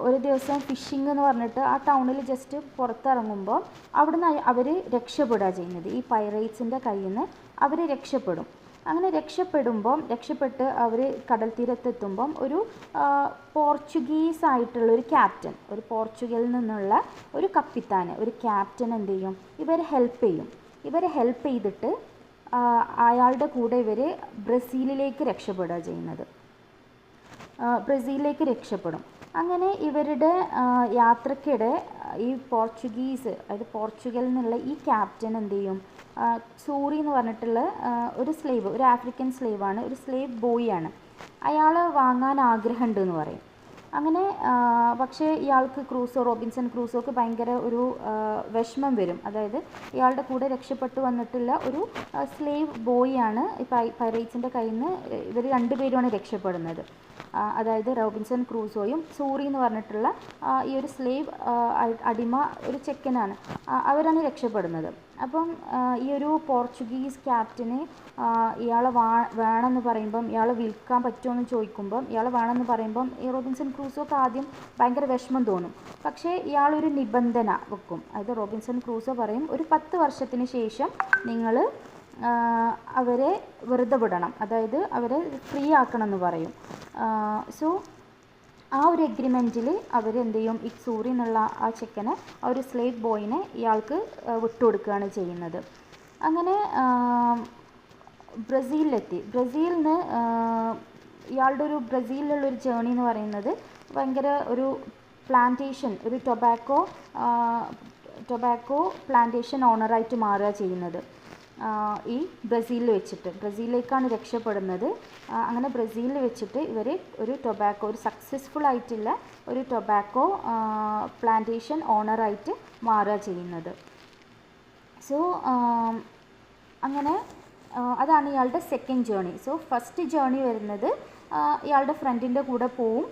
ഒരു ദിവസം ഫിഷിംഗ് എന്ന് പറഞ്ഞിട്ട് ആ ടൗണിൽ ജസ്റ്റ് പുറത്തിറങ്ങുമ്പോൾ അവിടുന്ന് അവർ രക്ഷപ്പെടുക ചെയ്യുന്നത്. ഈ പൈറേറ്റ്സിൻ്റെ കയ്യിൽ നിന്ന് അവർ രക്ഷപ്പെടും. അങ്ങനെ രക്ഷപ്പെട്ട് അവർ കടൽ തീരത്തെത്തുമ്പം ഒരു പോർച്ചുഗീസ് ആയിട്ടുള്ള ഒരു ക്യാപ്റ്റൻ, ഒരു പോർച്ചുഗലിൽ നിന്നുള്ള ഒരു ക്യാപ്റ്റൻ എന്ത് ചെയ്യും, ഇവരെ ഹെൽപ്പ് ചെയ്തിട്ട് അയാളുടെ കൂടെ ഇവർ ബ്രസീലിലേക്ക് രക്ഷപ്പെടുക ചെയ്യുന്നത്. രക്ഷപ്പെടും. അങ്ങനെ ഇവരുടെ യാത്രക്കിടെ ഈ പോർച്ചുഗലിൽ നിന്നുള്ള ഈ ക്യാപ്റ്റൻ എന്ത് ചെയ്യും, സൂറി എന്ന് പറഞ്ഞിട്ടുള്ള ഒരു ആഫ്രിക്കൻ സ്ലേവാണ്, ഒരു സ്ലേവ് ബോയാണ്. അയാളെ വാങ്ങാൻ ആഗ്രഹമുണ്ട് എന്ന് പറയും. അങ്ങനെ പക്ഷേ ഇയാൾക്ക് റോബിൻസൺ ക്രൂസോക്ക് ഭയങ്കര ഒരു വിഷമം വരും. അതായത് ഇയാളുടെ കൂടെ രക്ഷപ്പെട്ടു വന്നിട്ടുള്ള ഒരു സ്ലേവ് ബോയാണ് ഈ പൈറേറ്റ്സിൻ്റെ കയ്യിൽ നിന്ന് ഇവർ രണ്ടുപേരുമാണ് രക്ഷപ്പെടുന്നത്. അതായത് റോബിൻസൺ ക്രൂസോയും സൂറി എന്ന് പറഞ്ഞിട്ടുള്ള ഈ ഒരു സ്ലേവ് അടിമ ഒരു ചെക്കനാണ്, അവരാണ് രക്ഷപ്പെടുന്നത്. അപ്പം ഈ ഒരു പോർച്ചുഗീസ് ക്യാപ്റ്റന് ഇയാളെ വേണമെന്ന് പറയുമ്പം, ഇയാളെ വിൽക്കാൻ പറ്റുമോ എന്ന് ചോദിക്കുമ്പം, ഇയാളെ വേണമെന്ന് പറയുമ്പം ഈ റോബിൻസൺ ക്രൂസോക്ക് ആദ്യം ഭയങ്കര വിഷമം തോന്നും. പക്ഷേ ഇയാളൊരു നിബന്ധന വെക്കും. അതായത് റോബിൻസൺ ക്രൂസോ പറയും, ഒരു 10 വർഷത്തിന് ശേഷം നിങ്ങൾ അവരെ വെറുതെ വിടണം, അതായത് അവരെ ഫ്രീ ആക്കണം എന്ന് പറയും. സോ ആ ഒരു എഗ്രിമെൻറ്റിൽ അവർ എന്ത് ചെയ്യും, ഇക്സൂറി എന്നുള്ള ആ ചെക്കനെ, ആ ഒരു സ്ലേവ് ബോയിനെ ഇയാൾക്ക് വിട്ടുകൊടുക്കുകയാണ് ചെയ്യുന്നത്. അങ്ങനെ ബ്രസീലിലെത്തി. ബ്രസീലിൽ നിന്ന് ഇയാളുടെ ഒരു ബ്രസീലിലുള്ളൊരു ജേണി എന്ന് പറയുന്നത് ഭയങ്കര ഒരു പ്ലാന്റേഷൻ, ഒരു ടൊബാക്കോ പ്ലാന്റേഷൻ ഓണറായിട്ട് മാറുക ചെയ്യുന്നത് ഈ ബ്രസീലിൽ വെച്ചിട്ട്. ബ്രസീലിലേക്കാണ് രക്ഷപ്പെടുന്നത്. അങ്ങനെ ബ്രസീലിൽ വെച്ചിട്ട് ഇവർ ഒരു സക്സസ്ഫുൾ ആയിട്ടുള്ള ഒരു ടൊബാക്കോ പ്ലാന്റേഷൻ ഓണറായിട്ട് മാറുക ചെയ്യുന്നത്. സോ അങ്ങനെ അതാണ് ഇയാളുടെ second journey. So first journey വരുന്നത് ഇയാളുടെ ഫ്രണ്ടിൻ്റെ കൂടെ പോവും.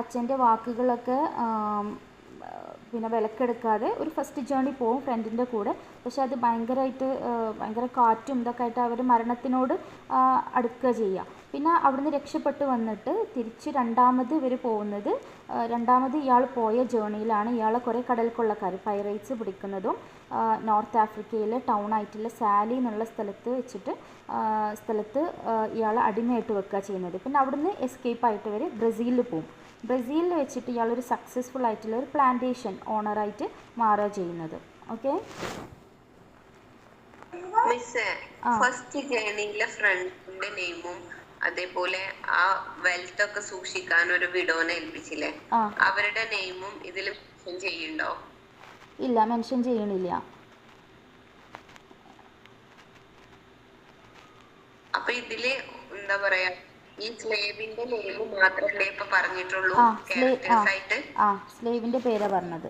അച്ഛൻ്റെ വാക്കുകളൊക്കെ പിന്നെ വിലക്കെടുക്കാതെ ഒരു ഫസ്റ്റ് ജേണി പോവും ഫ്രണ്ടിൻ്റെ കൂടെ. പക്ഷെ അത് ഭയങ്കര കാറ്റും ഇതൊക്കെ ആയിട്ട് അവർ മരണത്തിനോട് അടുക്കുക ചെയ്യുക. പിന്നെ അവിടുന്ന് രക്ഷപ്പെട്ട് വന്നിട്ട് തിരിച്ച് രണ്ടാമത് ഇവർ പോകുന്നത്, രണ്ടാമത് ഇയാൾ പോയ ജേണിയിലാണ് ഇയാളെ കുറേ കടൽ കൊള്ളക്കാർ പൈറേറ്റ്സ് പിടിക്കുന്നതും നോർത്ത് ആഫ്രിക്കയിലെ ടൗൺ ആയിട്ടുള്ള സാലി എന്നുള്ള സ്ഥലത്ത് ഇയാളെ അടിമയായിട്ട് വെക്കുക ചെയ്യുന്നത്. പിന്നെ അവിടുന്ന് എസ്കേപ്പ് ആയിട്ട് ഇവർ ബ്രസീലിൽ പോകും. ബ്രസീലിൽ വെച്ചിട്ട് ഇയാളൊരു സക്സസ്ഫുൾ ആയിട്ടുള്ള ഒരു പ്ലാന്റേഷൻ ഓണറായിട്ട് മാറുക ചെയ്യുന്നത്. ഓക്കെ മിസ്, ഫസ്റ്റ് ജേണിയിലെ ഫ്രണ്ടിന്റെ നെയിമും അതേപോലെ ആ വെൽത്ത് ഒക്കെ സൂക്ഷിക്കാൻ ഒരു വിഡോനെ ഏൽപ്പിച്ചില്ലേ, അവരുടെ നെയിമും ഇതിൽ മെൻഷൻ ചെയ്യുന്നുണ്ടോ? ഇല്ല, മെൻഷൻ ചെയ്യണില്ല. അപ്പൊ ഇതില് എന്താ പറയാ, ഈ സ്ലേവിന്റെ നെയിം മാത്രമല്ലേ ഇപ്പൊ പറഞ്ഞിട്ടുള്ളൂ ആയിട്ട്? സ്ലേവിന്റെ പേരാ പറഞ്ഞത്.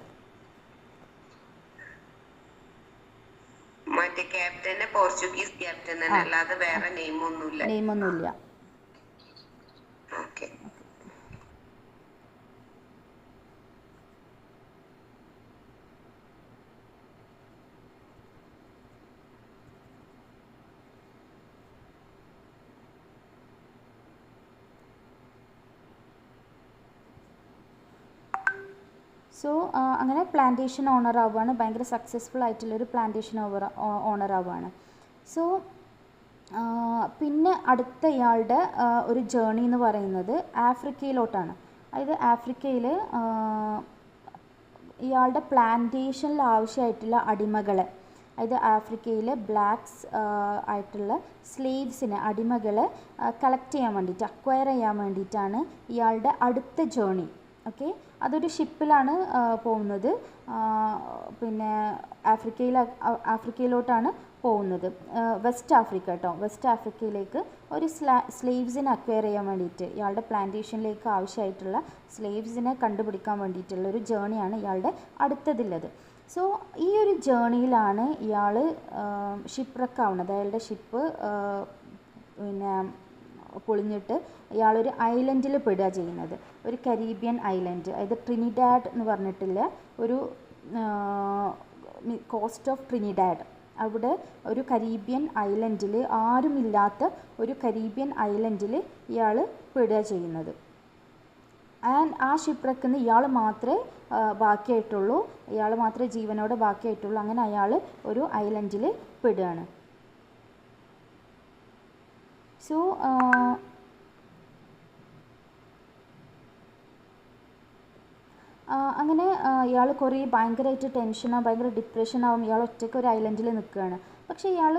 മറ്റേ ക്യാപ്റ്റന്റെ പോർച്ചുഗീസ് ക്യാപ്റ്റൻ തന്നെ, അല്ലാതെ വേറെ നെയിമൊന്നുമില്ല. ഓക്കെ. സോ അങ്ങനെ പ്ലാന്റേഷൻ ഓണർ ആവുകയാണ്, ഭയങ്കര സക്സസ്ഫുൾ ആയിട്ടുള്ളൊരു പ്ലാന്റേഷൻ ഓണർ ആവുകയാണ്. സോ പിന്നെ അടുത്ത ഇയാളുടെ ഒരു ജേണി എന്ന് പറയുന്നത് ആഫ്രിക്കയിലോട്ടാണ്. അതായത് ആഫ്രിക്കയിൽ ഇയാളുടെ പ്ലാന്റേഷനിൽ ആവശ്യമായിട്ടുള്ള അടിമകളെ, അതായത് ആഫ്രിക്കയിലെ ബ്ലാക്ക്സ് ആയിട്ടുള്ള സ്ലേവ്സിനെ, അടിമകളെ കളക്ട് ചെയ്യാൻ വേണ്ടിയിട്ട്, അക്വയർ ചെയ്യാൻ വേണ്ടിയിട്ടാണ് ഇയാളുടെ അടുത്ത ജേണി. ഓക്കെ, അതൊരു ഷിപ്പിലാണ് പോകുന്നത്. പിന്നെ ആഫ്രിക്കയിലോട്ടാണ് പോകുന്നത്. വെസ്റ്റ് ആഫ്രിക്ക കേട്ടോ, വെസ്റ്റ് ആഫ്രിക്കയിലേക്ക് ഒരു സ്ലേവ്സിനെ അക്വയർ ചെയ്യാൻ വേണ്ടിയിട്ട്, ഇയാളുടെ പ്ലാന്റേഷനിലേക്ക് ആവശ്യമായിട്ടുള്ള സ്ലേവ്സിനെ കണ്ടുപിടിക്കാൻ വേണ്ടിയിട്ടുള്ള ഒരു ജേണിയാണ് ഇയാളുടെ അടുത്തതുള്ളത്. സോ ഈ ഒരു ജേണിയിലാണ് ഇയാൾ ഷിപ്പ് ആവുന്നത്. അയാളുടെ ഷിപ്പ് പിന്നെ പൊളിഞ്ഞിട്ട് ഇയാളൊരു ഐലൻഡിൽ പെടുക ചെയ്യുന്നത്, ഒരു കരീബിയൻ ഐലൻഡ്, അതായത് ട്രിനിഡാഡ് എന്ന് പറഞ്ഞിട്ടുള്ള ഒരു കോസ്റ്റ് ഓഫ് ട്രിനിഡാഡ്, അവിടെ ഒരു കരീബിയൻ ഐലൻഡിൽ, ആരുമില്ലാത്ത ഒരു കരീബിയൻ ഐലൻഡിൽ ഇയാൾ പെടുക ചെയ്യുന്നത്. ആൻഡ് ആ ഷിപ്പ്രക്കിൽ നിന്ന് ഇയാൾ മാത്രമേ ബാക്കിയായിട്ടുള്ളൂ, ഇയാൾ മാത്രമേ ജീവനോടെ ബാക്കിയായിട്ടുള്ളൂ. അങ്ങനെ അയാൾ ഒരു ഐലൻഡിൽ പെടുകയാണ്. സോ അങ്ങനെ ഇയാൾ കുറേ ഭയങ്കരമായിട്ട് ടെൻഷനാവും, ഭയങ്കര ഡിപ്രഷനാവും. ഇയാൾ ഒറ്റയ്ക്ക് ഒരു ഐലൻഡിൽ നിൽക്കുകയാണ്. പക്ഷേ ഇയാൾ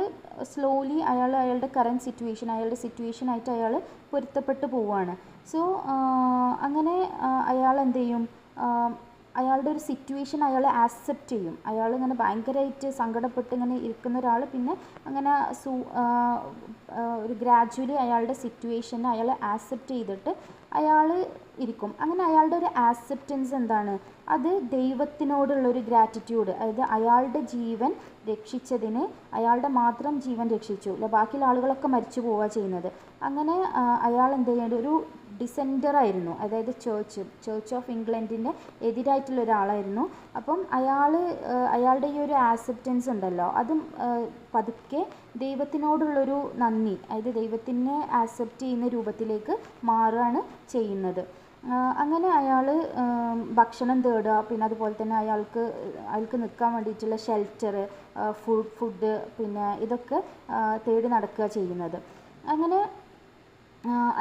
സ്ലോലി അയാളുടെ കറൻറ്റ് സിറ്റുവേഷനായിട്ട് അയാൾ പൊരുത്തപ്പെട്ട് പോവുകയാണ്. സോ അങ്ങനെ അയാൾ എന്ത് ചെയ്യും, അയാളുടെ ഒരു സിറ്റുവേഷൻ അയാൾ ആക്സെപ്റ്റ് ചെയ്യും. അയാൾ ഇങ്ങനെ ഭയങ്കരമായിട്ട് സങ്കടപ്പെട്ട് ഇങ്ങനെ ഇരിക്കുന്ന ഒരാൾ പിന്നെ അങ്ങനെ ഒരു ഗ്രാജുവലി അയാളുടെ സിറ്റുവേഷനെ അയാൾ ആക്സെപ്റ്റ് ചെയ്തിട്ട് അയാൾ ഇരിക്കും. അങ്ങനെ അയാളുടെ ഒരു ആക്സെപ്റ്റൻസ് എന്താണ്, അത് ദൈവത്തിനോടുള്ളൊരു ഗ്രാറ്റിറ്റ്യൂഡ്. അതായത് അയാളുടെ ജീവൻ രക്ഷിച്ചതിന്, അയാളുടെ മാത്രം ജീവൻ രക്ഷിച്ചു, അല്ല ബാക്കിയുള്ള ആളുകളൊക്കെ മരിച്ചു പോവുക ചെയ്യുന്നത്. അങ്ങനെ അയാൾ എന്ത് ചെയ്യേണ്ട ഒരു ഡിസെൻഡറായിരുന്നു, അതായത് ചേർച്ച് ഓഫ് ഇംഗ്ലണ്ടിൻ്റെ എതിരായിട്ടുള്ള ഒരാളായിരുന്നു. അപ്പം അയാളുടെ ഈ ഒരു ആക്സെപ്റ്റൻസ് ഉണ്ടല്ലോ, അതും പതുക്കെ ദൈവത്തിനോടുള്ളൊരു നന്ദി, അതായത് ദൈവത്തിനെ ആക്സെപ്റ്റ് ചെയ്യുന്ന രൂപത്തിലേക്ക് മാറുകയാണ് ചെയ്യുന്നത്. അങ്ങനെ അയാൾ ഭക്ഷണം തേടുക, പിന്നെ അതുപോലെ തന്നെ അയാൾക്ക് നിൽക്കാൻ വേണ്ടിയിട്ടുള്ള ഷെൽട്ടർ, ഫുഡ്, പിന്നെ ഇതൊക്കെ തേടി നടക്കുക ചെയ്യുന്നത്. അങ്ങനെ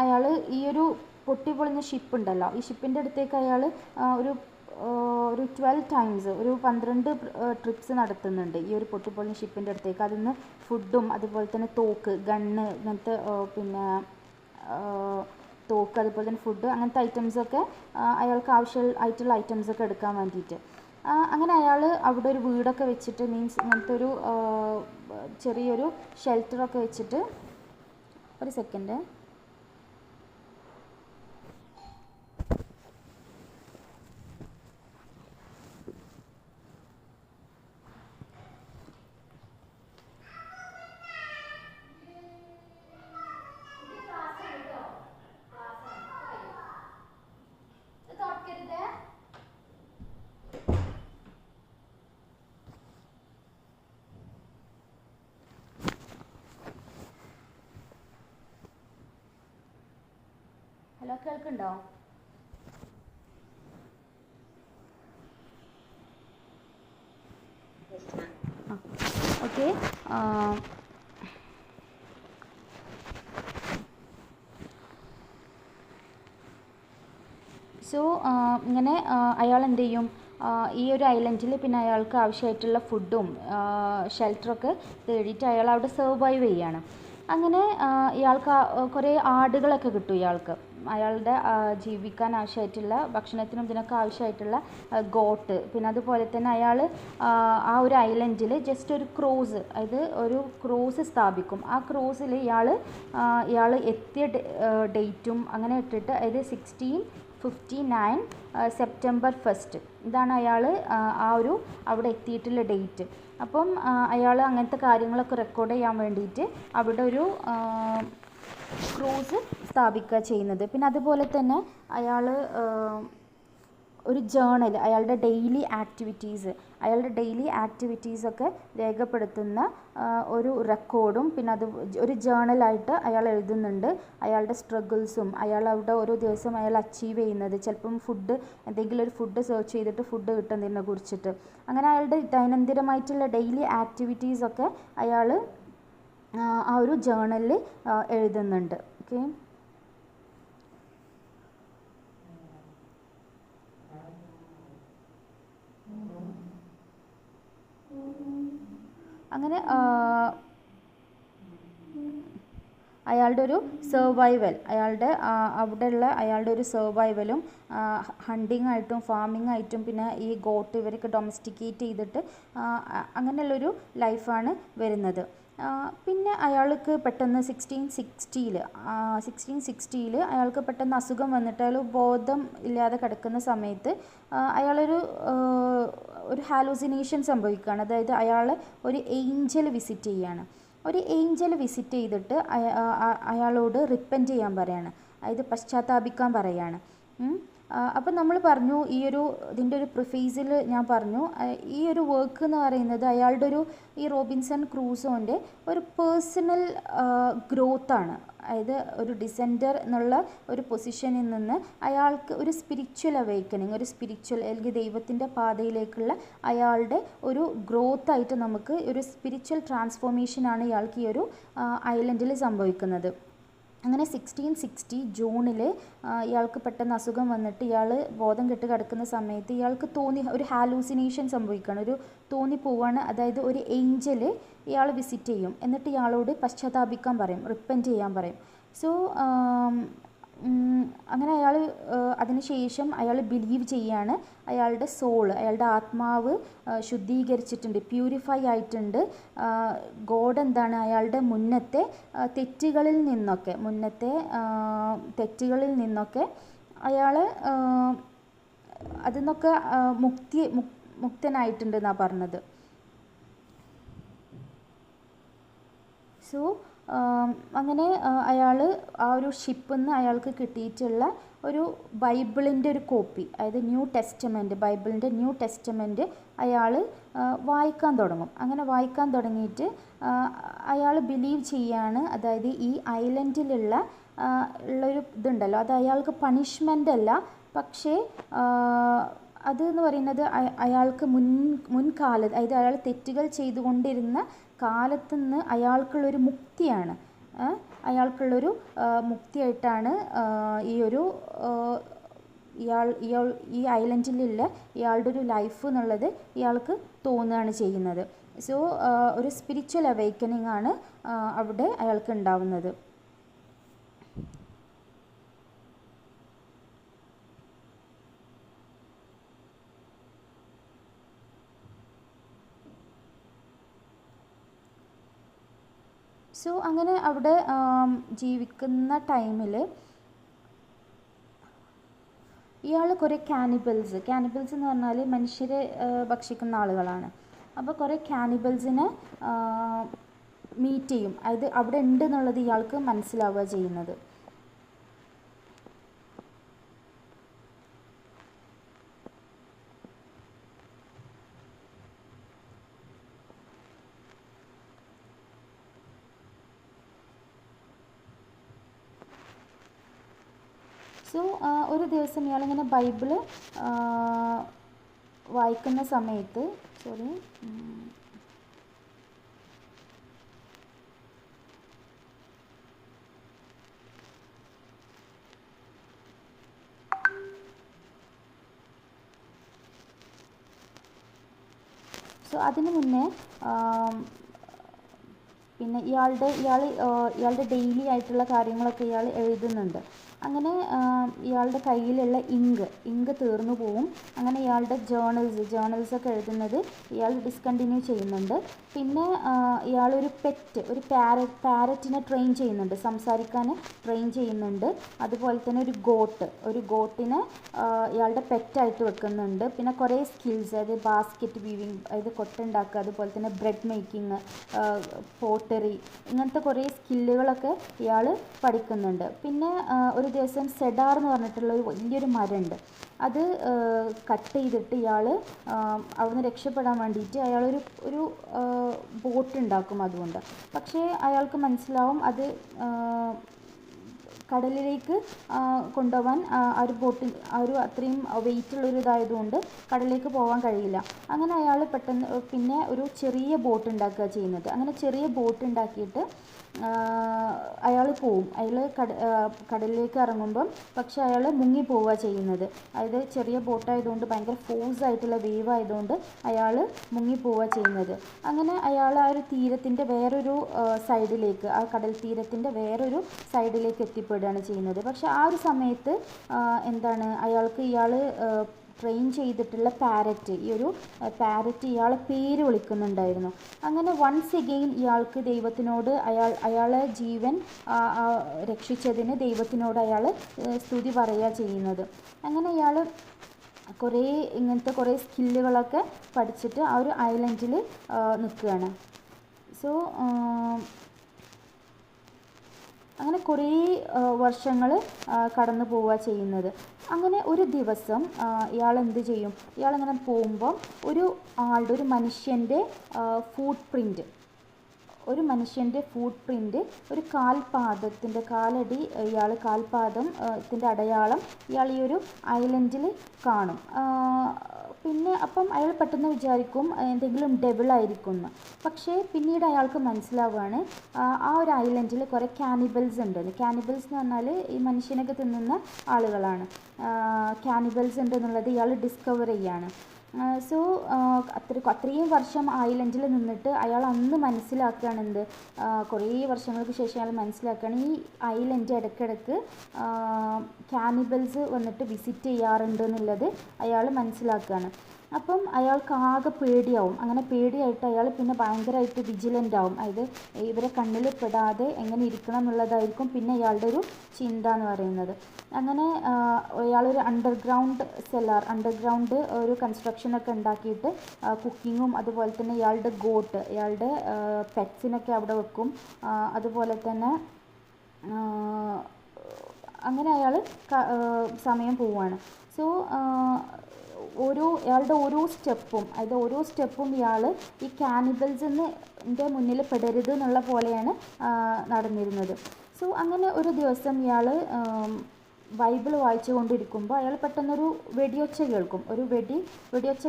അയാൾ ഈ ഒരു പൊട്ടിപ്പൊളിഞ്ഞ ഷിപ്പ് ഉണ്ടല്ലോ, ഈ ഷിപ്പിൻ്റെ അടുത്തേക്ക് അയാൾ ഒരു ഒരു 12 ടൈംസ്, ഒരു 12 ട്രിപ്സ് നടത്തുന്നുണ്ട് ഈ ഒരു പൊട്ടിപ്പൊളിഞ്ഞ ഷിപ്പിൻ്റെ അടുത്തേക്ക്. അതിൽ നിന്ന് ഫുഡും അതുപോലെ തന്നെ തോക്ക്, ഗണ്ണ്, ഇങ്ങനത്തെ പിന്നെ തോക്ക്, അതുപോലെ തന്നെ ഫുഡ്, അങ്ങനത്തെ ഐറ്റംസൊക്കെ അയാൾക്ക് ആയിട്ടുള്ള ഐറ്റംസൊക്കെ എടുക്കാൻ വേണ്ടിയിട്ട്. അങ്ങനെ അയാൾ അവിടെ ഒരു വീടൊക്കെ വെച്ചിട്ട്, മീൻസ് ഇങ്ങനത്തെ ഒരു ചെറിയൊരു ഷെൽട്ടറൊക്കെ വെച്ചിട്ട്, ഒരു സെക്കൻഡ്. ഹലോ, കേൾക്കുന്നുണ്ടോ? ഓക്കെ. സോ ഇങ്ങനെ അയാൾ എന്ത് ചെയ്യും, ഈ ഒരു ഐലൻഡിൽ പിന്നെ അയാൾക്ക് ആവശ്യമായിട്ടുള്ള ഫുഡും ഷെൽട്ടറൊക്കെ തേടിയിട്ട് അയാൾ അവിടെ സർവൈവ് ചെയ്യാണ്. അങ്ങനെ ഇയാൾക്ക് കുറേ ആടുകളൊക്കെ കിട്ടും ഇയാൾക്ക്. അയാളുടെ ജീവിക്കാൻ ആവശ്യമായിട്ടുള്ള ഭക്ഷണത്തിനും ഇതിനൊക്കെ ആവശ്യമായിട്ടുള്ള ഗോട്ട്, പിന്നെ അതുപോലെ തന്നെ അയാൾ ആ ഒരു ഐലൻഡിൽ ജസ്റ്റ് ഒരു ക്രോസ്, അതായത് ഒരു ക്രോസ് സ്ഥാപിക്കും. ആ ക്രോസിൽ ഇയാൾ എത്തിയ ഡേറ്റും അങ്ങനെ ഇട്ടിട്ട്, അതായത് 1659 സെപ്റ്റംബർ 1 ഇതാണ് അയാൾ അവിടെ എത്തിയിട്ടുള്ള ഡേറ്റ്. അപ്പം അയാൾ അങ്ങനത്തെ കാര്യങ്ങളൊക്കെ റെക്കോർഡ് ചെയ്യാൻ വേണ്ടിയിട്ട് അവിടെ ഒരു ക്രൂസ് സ്ഥാപിക്കുക ചെയ്യുന്നത്. പിന്നെ അതുപോലെ തന്നെ അയാൾ ഒരു ജേണൽ, അയാളുടെ ഡെയിലി ആക്ടിവിറ്റീസൊക്കെ രേഖപ്പെടുത്തുന്ന ഒരു റെക്കോർഡും, പിന്നെ ഒരു ജേണലായിട്ട് അയാൾ എഴുതുന്നുണ്ട്. അയാളുടെ സ്ട്രഗിൾസും, അയാൾ അവിടെ ഓരോ ദിവസം അയാൾ അച്ചീവ് ചെയ്യുന്നത്, ചിലപ്പം എന്തെങ്കിലും ഒരു ഫുഡ് സെർച്ച് ചെയ്തിട്ട് ഫുഡ് കിട്ടുന്നതിനെ കുറിച്ചിട്ട്, അങ്ങനെ അയാളുടെ ദൈനംദിനമായിട്ടുള്ള ഡെയിലി ആക്ടിവിറ്റീസൊക്കെ അയാൾ ആ ഒരു ജേണലിൽ എഴുതുന്നുണ്ട്. ഓക്കെ. അങ്ങനെ അയാളുടെ ഒരു സർവൈവൽ, അയാളുടെ ഒരു സർവൈവലും ഹണ്ടിങ് ആയിട്ടും ഫാമിംഗ് ആയിട്ടും പിന്നെ ഈ ഗോട്ട് ഇവരൊക്കെ ഡൊമസ്റ്റിക്കേറ്റ് ചെയ്തിട്ട് അങ്ങനെയുള്ളൊരു ലൈഫാണ് വരുന്നത്. പിന്നെ അയാൾക്ക് പെട്ടെന്ന് 1660 അയാൾക്ക് പെട്ടെന്ന് അസുഖം വന്നിട്ട് അയാൾ ബോധം ഇല്ലാതെ കിടക്കുന്ന സമയത്ത് അയാളൊരു ഹാലൂസിനേഷൻ സംഭവിക്കുകയാണ്. അതായത് അയാൾ ഒരു ഏഞ്ചൽ വിസിറ്റ് ചെയ്യുകയാണ്. ഒരു ഏഞ്ചൽ വിസിറ്റ് ചെയ്തിട്ട് അയാളോട് റിപ്പൻറ്റ് ചെയ്യാൻ പറയാണ്, അതായത് പശ്ചാത്താപിക്കാൻ പറയാണ്. അപ്പം നമ്മൾ പറഞ്ഞു, ഇതിൻ്റെ ഒരു പ്രിഫേസിൽ ഞാൻ പറഞ്ഞു, ഈ ഒരു വർക്ക് എന്ന് പറയുന്നത് ഈ റോബിൻസൺ ക്രൂസോൻ്റെ ഒരു പേഴ്സണൽ ഗ്രോത്താണ്. അതായത് ഒരു ഡിസെൻഡർ എന്നുള്ള ഒരു പൊസിഷനിൽ നിന്ന് അയാൾക്ക് ഒരു സ്പിരിച്വൽ അവേക്കനിങ്, അല്ലെങ്കിൽ ദൈവത്തിൻ്റെ പാതയിലേക്കുള്ള അയാളുടെ ഒരു ഗ്രോത്തായിട്ട് നമുക്ക് ഒരു സ്പിരിച്വൽ ട്രാൻസ്ഫോർമേഷനാണ് ഇയാൾക്ക് ഈ ഒരു ഐലൻഡിൽ സംഭവിക്കുന്നത്. അങ്ങനെ 1660 ജൂണിൽ ഇയാൾക്ക് പെട്ടെന്ന് അസുഖം വന്നിട്ട് ഇയാൾ ബോധം കെട്ട് കിടക്കുന്ന സമയത്ത് ഇയാൾക്ക് ഒരു ഹാലൂസിനേഷൻ സംഭവിക്കുകയാണ്, ഒരു തോന്നിപ്പോവാണ്. അതായത് ഒരു ഏഞ്ചൽ ഇയാൾ വിസിറ്റ് ചെയ്യും, എന്നിട്ട് ഇയാളോട് പശ്ചാത്താപിക്കാൻ പറയും, റിപ്പൻറ്റ് ചെയ്യാൻ പറയും. സോ അങ്ങനെ അതിനുശേഷം അയാൾ ബിലീവ് ചെയ്യാണ് അയാളുടെ അയാളുടെ ആത്മാവ് ശുദ്ധീകരിച്ചിട്ടുണ്ട്, പ്യൂരിഫൈ ആയിട്ടുണ്ട്. ഗോഡ് എന്താണ്, അയാളുടെ മുന്നത്തെ തെറ്റുകളിൽ നിന്നൊക്കെ അയാൾ അതിൽ നിന്നൊക്കെ മുക്തനായിട്ടുണ്ട് എന്നാണ് പറഞ്ഞത്. സോ അങ്ങനെ അയാൾ ആ ഒരു ഷിപ്പിൽ നിന്ന് അയാൾക്ക് കിട്ടിയിട്ടുള്ള ഒരു ബൈബിളിൻ്റെ ഒരു കോപ്പി, അതായത് ന്യൂ ടെസ്റ്റമെൻറ്റ്, ബൈബിളിൻ്റെ ന്യൂ ടെസ്റ്റമെൻറ്റ് അയാൾ വായിക്കാൻ തുടങ്ങും. അങ്ങനെ വായിക്കാൻ തുടങ്ങിയിട്ട് അയാൾ ബിലീവ് ചെയ്യാണ്, അതായത് ഈ ഐലൻഡിലുള്ള ഉള്ളൊരു ഇതുണ്ടല്ലോ, അത് അയാൾക്ക് പണിഷ്മെൻ്റ് അല്ല, പക്ഷേ അതെന്ന് പറയുന്നത് അയാൾക്ക് മുൻകാലത്ത്, അതായത് അയാൾ തെറ്റുകൾ ചെയ്തുകൊണ്ടിരുന്ന കാലത്തു നിന്ന് അയാൾക്കുള്ളൊരു മുക്തിയാണ്, അയാൾക്കുള്ളൊരു മുക്തിയായിട്ടാണ് ഈ ഒരു ഈ ഐലൻഡിലുള്ള ഇയാളുടെ ഒരു ലൈഫ് എന്നുള്ളത് ഇയാൾക്ക് തോന്നുകയാണ് ചെയ്യുന്നത്. സോ ഒരു സ്പിരിച്വൽ അവേക്കനിങ് ആണ് അവിടെ അയാൾക്ക് ഉണ്ടാവുന്നത്. സോ അങ്ങനെ അവിടെ ജീവിക്കുന്ന ടൈമിൽ ഇയാൾ കുറേ കാനിബൽസ് എന്ന് പറഞ്ഞാൽ മനുഷ്യരെ ഭക്ഷിക്കുന്ന ആളുകളാണ്. അപ്പോൾ കുറേ കാനിബൽസിനെ മീറ്റ് ചെയ്യും, അതായത് അവിടെ ഉണ്ട് എന്നുള്ളത് ഇയാൾക്ക് മനസ്സിലാവുക ചെയ്യുന്നത്. സോ ഒരു ദിവസം ഇയാളിങ്ങനെ ബൈബിള് വായിക്കുന്ന സമയത്ത് അതിന് മുന്നേ പിന്നെ ഇയാളുടെ ഡെയിലി ആയിട്ടുള്ള കാര്യങ്ങളൊക്കെ ഇയാൾ എഴുതുന്നുണ്ട്. അങ്ങനെ ഇയാളുടെ കയ്യിലുള്ള ഇങ്ക് തീർന്നു പോവും. അങ്ങനെ ഇയാളുടെ ജേണൽസൊക്കെ എഴുതുന്നത് ഇയാൾ ഡിസ്കണ്ടിന്യൂ ചെയ്യുന്നുണ്ട്. പിന്നെ ഇയാളൊരു ഒരു പാരറ്റിനെ ട്രെയിൻ ചെയ്യുന്നുണ്ട്, സംസാരിക്കാൻ ട്രെയിൻ ചെയ്യുന്നുണ്ട്. അതുപോലെ തന്നെ ഒരു ഗോട്ടിനെ ഇയാളുടെ പെറ്റായിട്ട് വെക്കുന്നുണ്ട്. പിന്നെ കുറേ സ്കിൽസ്, അതായത് ബാസ്ക്കറ്റ് വീവിങ്, അതായത് കൊട്ടുണ്ടാക്കുക, അതുപോലെ തന്നെ ബ്രെഡ് മേക്കിങ്, പോട്ടറി, ഇങ്ങനത്തെ കുറേ സ്കില്ലുകളൊക്കെ ഇയാൾ പഠിക്കുന്നുണ്ട്. പിന്നെ ഒരു ദിവസം സെഡാർ എന്ന് പറഞ്ഞിട്ടുള്ള ഒരു വലിയൊരു മരമുണ്ട്, അത് കട്ട് ചെയ്തിട്ട് ഇയാൾ അവിടുന്ന് രക്ഷപ്പെടാൻ വേണ്ടിയിട്ട് ഒരു ബോട്ട് ഉണ്ടാക്കും അതുകൊണ്ട്. പക്ഷേ അയാൾക്ക് മനസ്സിലാവും അത് കടലിലേക്ക് കൊണ്ടുപോകാൻ ഒരു ബോട്ട് അത്രയും വെയിറ്റുള്ളൊരു ഇതായതുകൊണ്ട് കടലിലേക്ക് പോകാൻ കഴിയില്ല. അങ്ങനെ അയാൾ പെട്ടെന്ന് പിന്നെ ഒരു ചെറിയ ബോട്ട് ഉണ്ടാക്കുക ചെയ്യുന്നത്. അങ്ങനെ ചെറിയ ബോട്ട് ഉണ്ടാക്കിയിട്ട് അയാൾ പോവും. കടലിലേക്ക് ഇറങ്ങുമ്പം പക്ഷെ അയാൾ മുങ്ങി പോവുക ചെയ്യുന്നത്. അതായത് ചെറിയ ബോട്ടായതുകൊണ്ട് ഭയങ്കര ഫോഴ്സ് ആയിട്ടുള്ള വേവ് ആയതുകൊണ്ട് അയാൾ മുങ്ങി പോവുക ചെയ്യുന്നത്. അങ്ങനെ അയാൾ ആ ഒരു തീരത്തിൻ്റെ വേറൊരു സൈഡിലേക്ക്, ആ കടൽ തീരത്തിൻ്റെ വേറൊരു സൈഡിലേക്ക് എത്തിപ്പെടുകയാണ് ചെയ്യുന്നത്. പക്ഷെ ആ ഒരു സമയത്ത് ഇയാൾ ട്രെയിൻ ചെയ്തിട്ടുള്ള പാരറ്റ് ഇയാളെ പേര് വിളിക്കുന്നുണ്ടായിരുന്നു. അങ്ങനെ വൺസ് എഗെയിൻ ഇയാൾക്ക് ദൈവത്തിനോട് അയാളെ ജീവൻ രക്ഷിച്ചതിന് ദൈവത്തിനോട് അയാൾ സ്തുതി പറയുക ചെയ്യുന്നത്. അങ്ങനെ ഇയാൾ ഇങ്ങനത്തെ കുറേ സ്കില്ലുകളൊക്കെ പഠിച്ചിട്ട് ആ ഒരു ഐലൻഡിൽ നിൽക്കുകയാണ്. സോ അങ്ങനെ കുറേ വർഷങ്ങൾ കടന്നു പോവുക ചെയ്യുന്നത്. അങ്ങനെ ഒരു ദിവസം ഇയാൾ എന്ത് ചെയ്യും, ഇയാളിങ്ങനെ പോകുമ്പം ഒരു മനുഷ്യൻ്റെ ഫുട് പ്രിൻറ്റ്, ഒരു കാലടി കാൽപാദത്തിൻ്റെ അടയാളം ഇയാൾ ഈ ഒരു ഐലൻഡിൽ കാണും. പിന്നെ അപ്പം അയാൾ പെട്ടെന്ന് വിചാരിക്കും എന്തെങ്കിലും ഡെവിളായിരിക്കും എന്ന്. പക്ഷേ പിന്നീട് അയാൾക്ക് മനസ്സിലാവുകയാണ് ആ ഒരു ഐലൻഡിൽ കുറേ കാനിബൽസ് ഉണ്ടെന്ന്. കാനിബൽസ് എന്ന് പറഞ്ഞാൽ ഈ മനുഷ്യനൊക്കെ തിന്നുന്ന ആളുകളാണ്. കാനിബൽസ് ഉണ്ടെന്നുള്ളത് ഇയാൾ ഡിസ്കവർ ചെയ്യാണ്. സോ അത്രയും വർഷം ഐലൻഡിൽ നിന്നിട്ട് അയാൾ അന്ന് മനസ്സിലാക്കുകയാണ് കുറേ വർഷങ്ങൾക്ക് ശേഷം അയാൾ മനസ്സിലാക്കുകയാണ് ഈ ഐലൻഡ് ഇടയ്ക്കിടയ്ക്ക് കാനിബൽസ് വന്നിട്ട് വിസിറ്റ് ചെയ്യാറുണ്ട് എന്നുള്ളത് അയാൾ മനസ്സിലാക്കുകയാണ്. അപ്പം അയാൾക്ക് ആകെ പേടിയാവും. അങ്ങനെ പേടിയായിട്ട് അയാൾ പിന്നെ ഭയങ്കരമായിട്ട് വിജിലൻ്റ് ആവും. അതായത് ഇവരെ കണ്ണിൽ പെടാതെ എങ്ങനെ ഇരിക്കണം എന്നുള്ളതായിരിക്കും പിന്നെ അയാളുടെ ഒരു ചിന്ത എന്ന് പറയുന്നത്. അങ്ങനെ അയാളൊരു അണ്ടർഗ്രൗണ്ട് ഒരു കൺസ്ട്രക്ഷനൊക്കെ ഉണ്ടാക്കിയിട്ട് കുക്കിങ്ങും അതുപോലെ തന്നെ ഇയാളുടെ ഇയാളുടെ പെറ്റ്സിനൊക്കെ അവിടെ വെക്കും. അതുപോലെ തന്നെ അങ്ങനെ അയാൾ സമയം പോവുകയാണ്. സോ അയാളുടെ ഓരോ സ്റ്റെപ്പും ഇയാൾ ഈ കാനിബൽസിൻ്റെ മുന്നിൽ പെടരുത് എന്നുള്ള പോലെയാണ് നടന്നിരുന്നത്. സോ അങ്ങനെ ഒരു ദിവസം ഇയാൾ ബൈബിൾ വായിച്ചു കൊണ്ടിരിക്കുമ്പോൾ അയാൾ പെട്ടെന്നൊരു വെടിയൊച്ച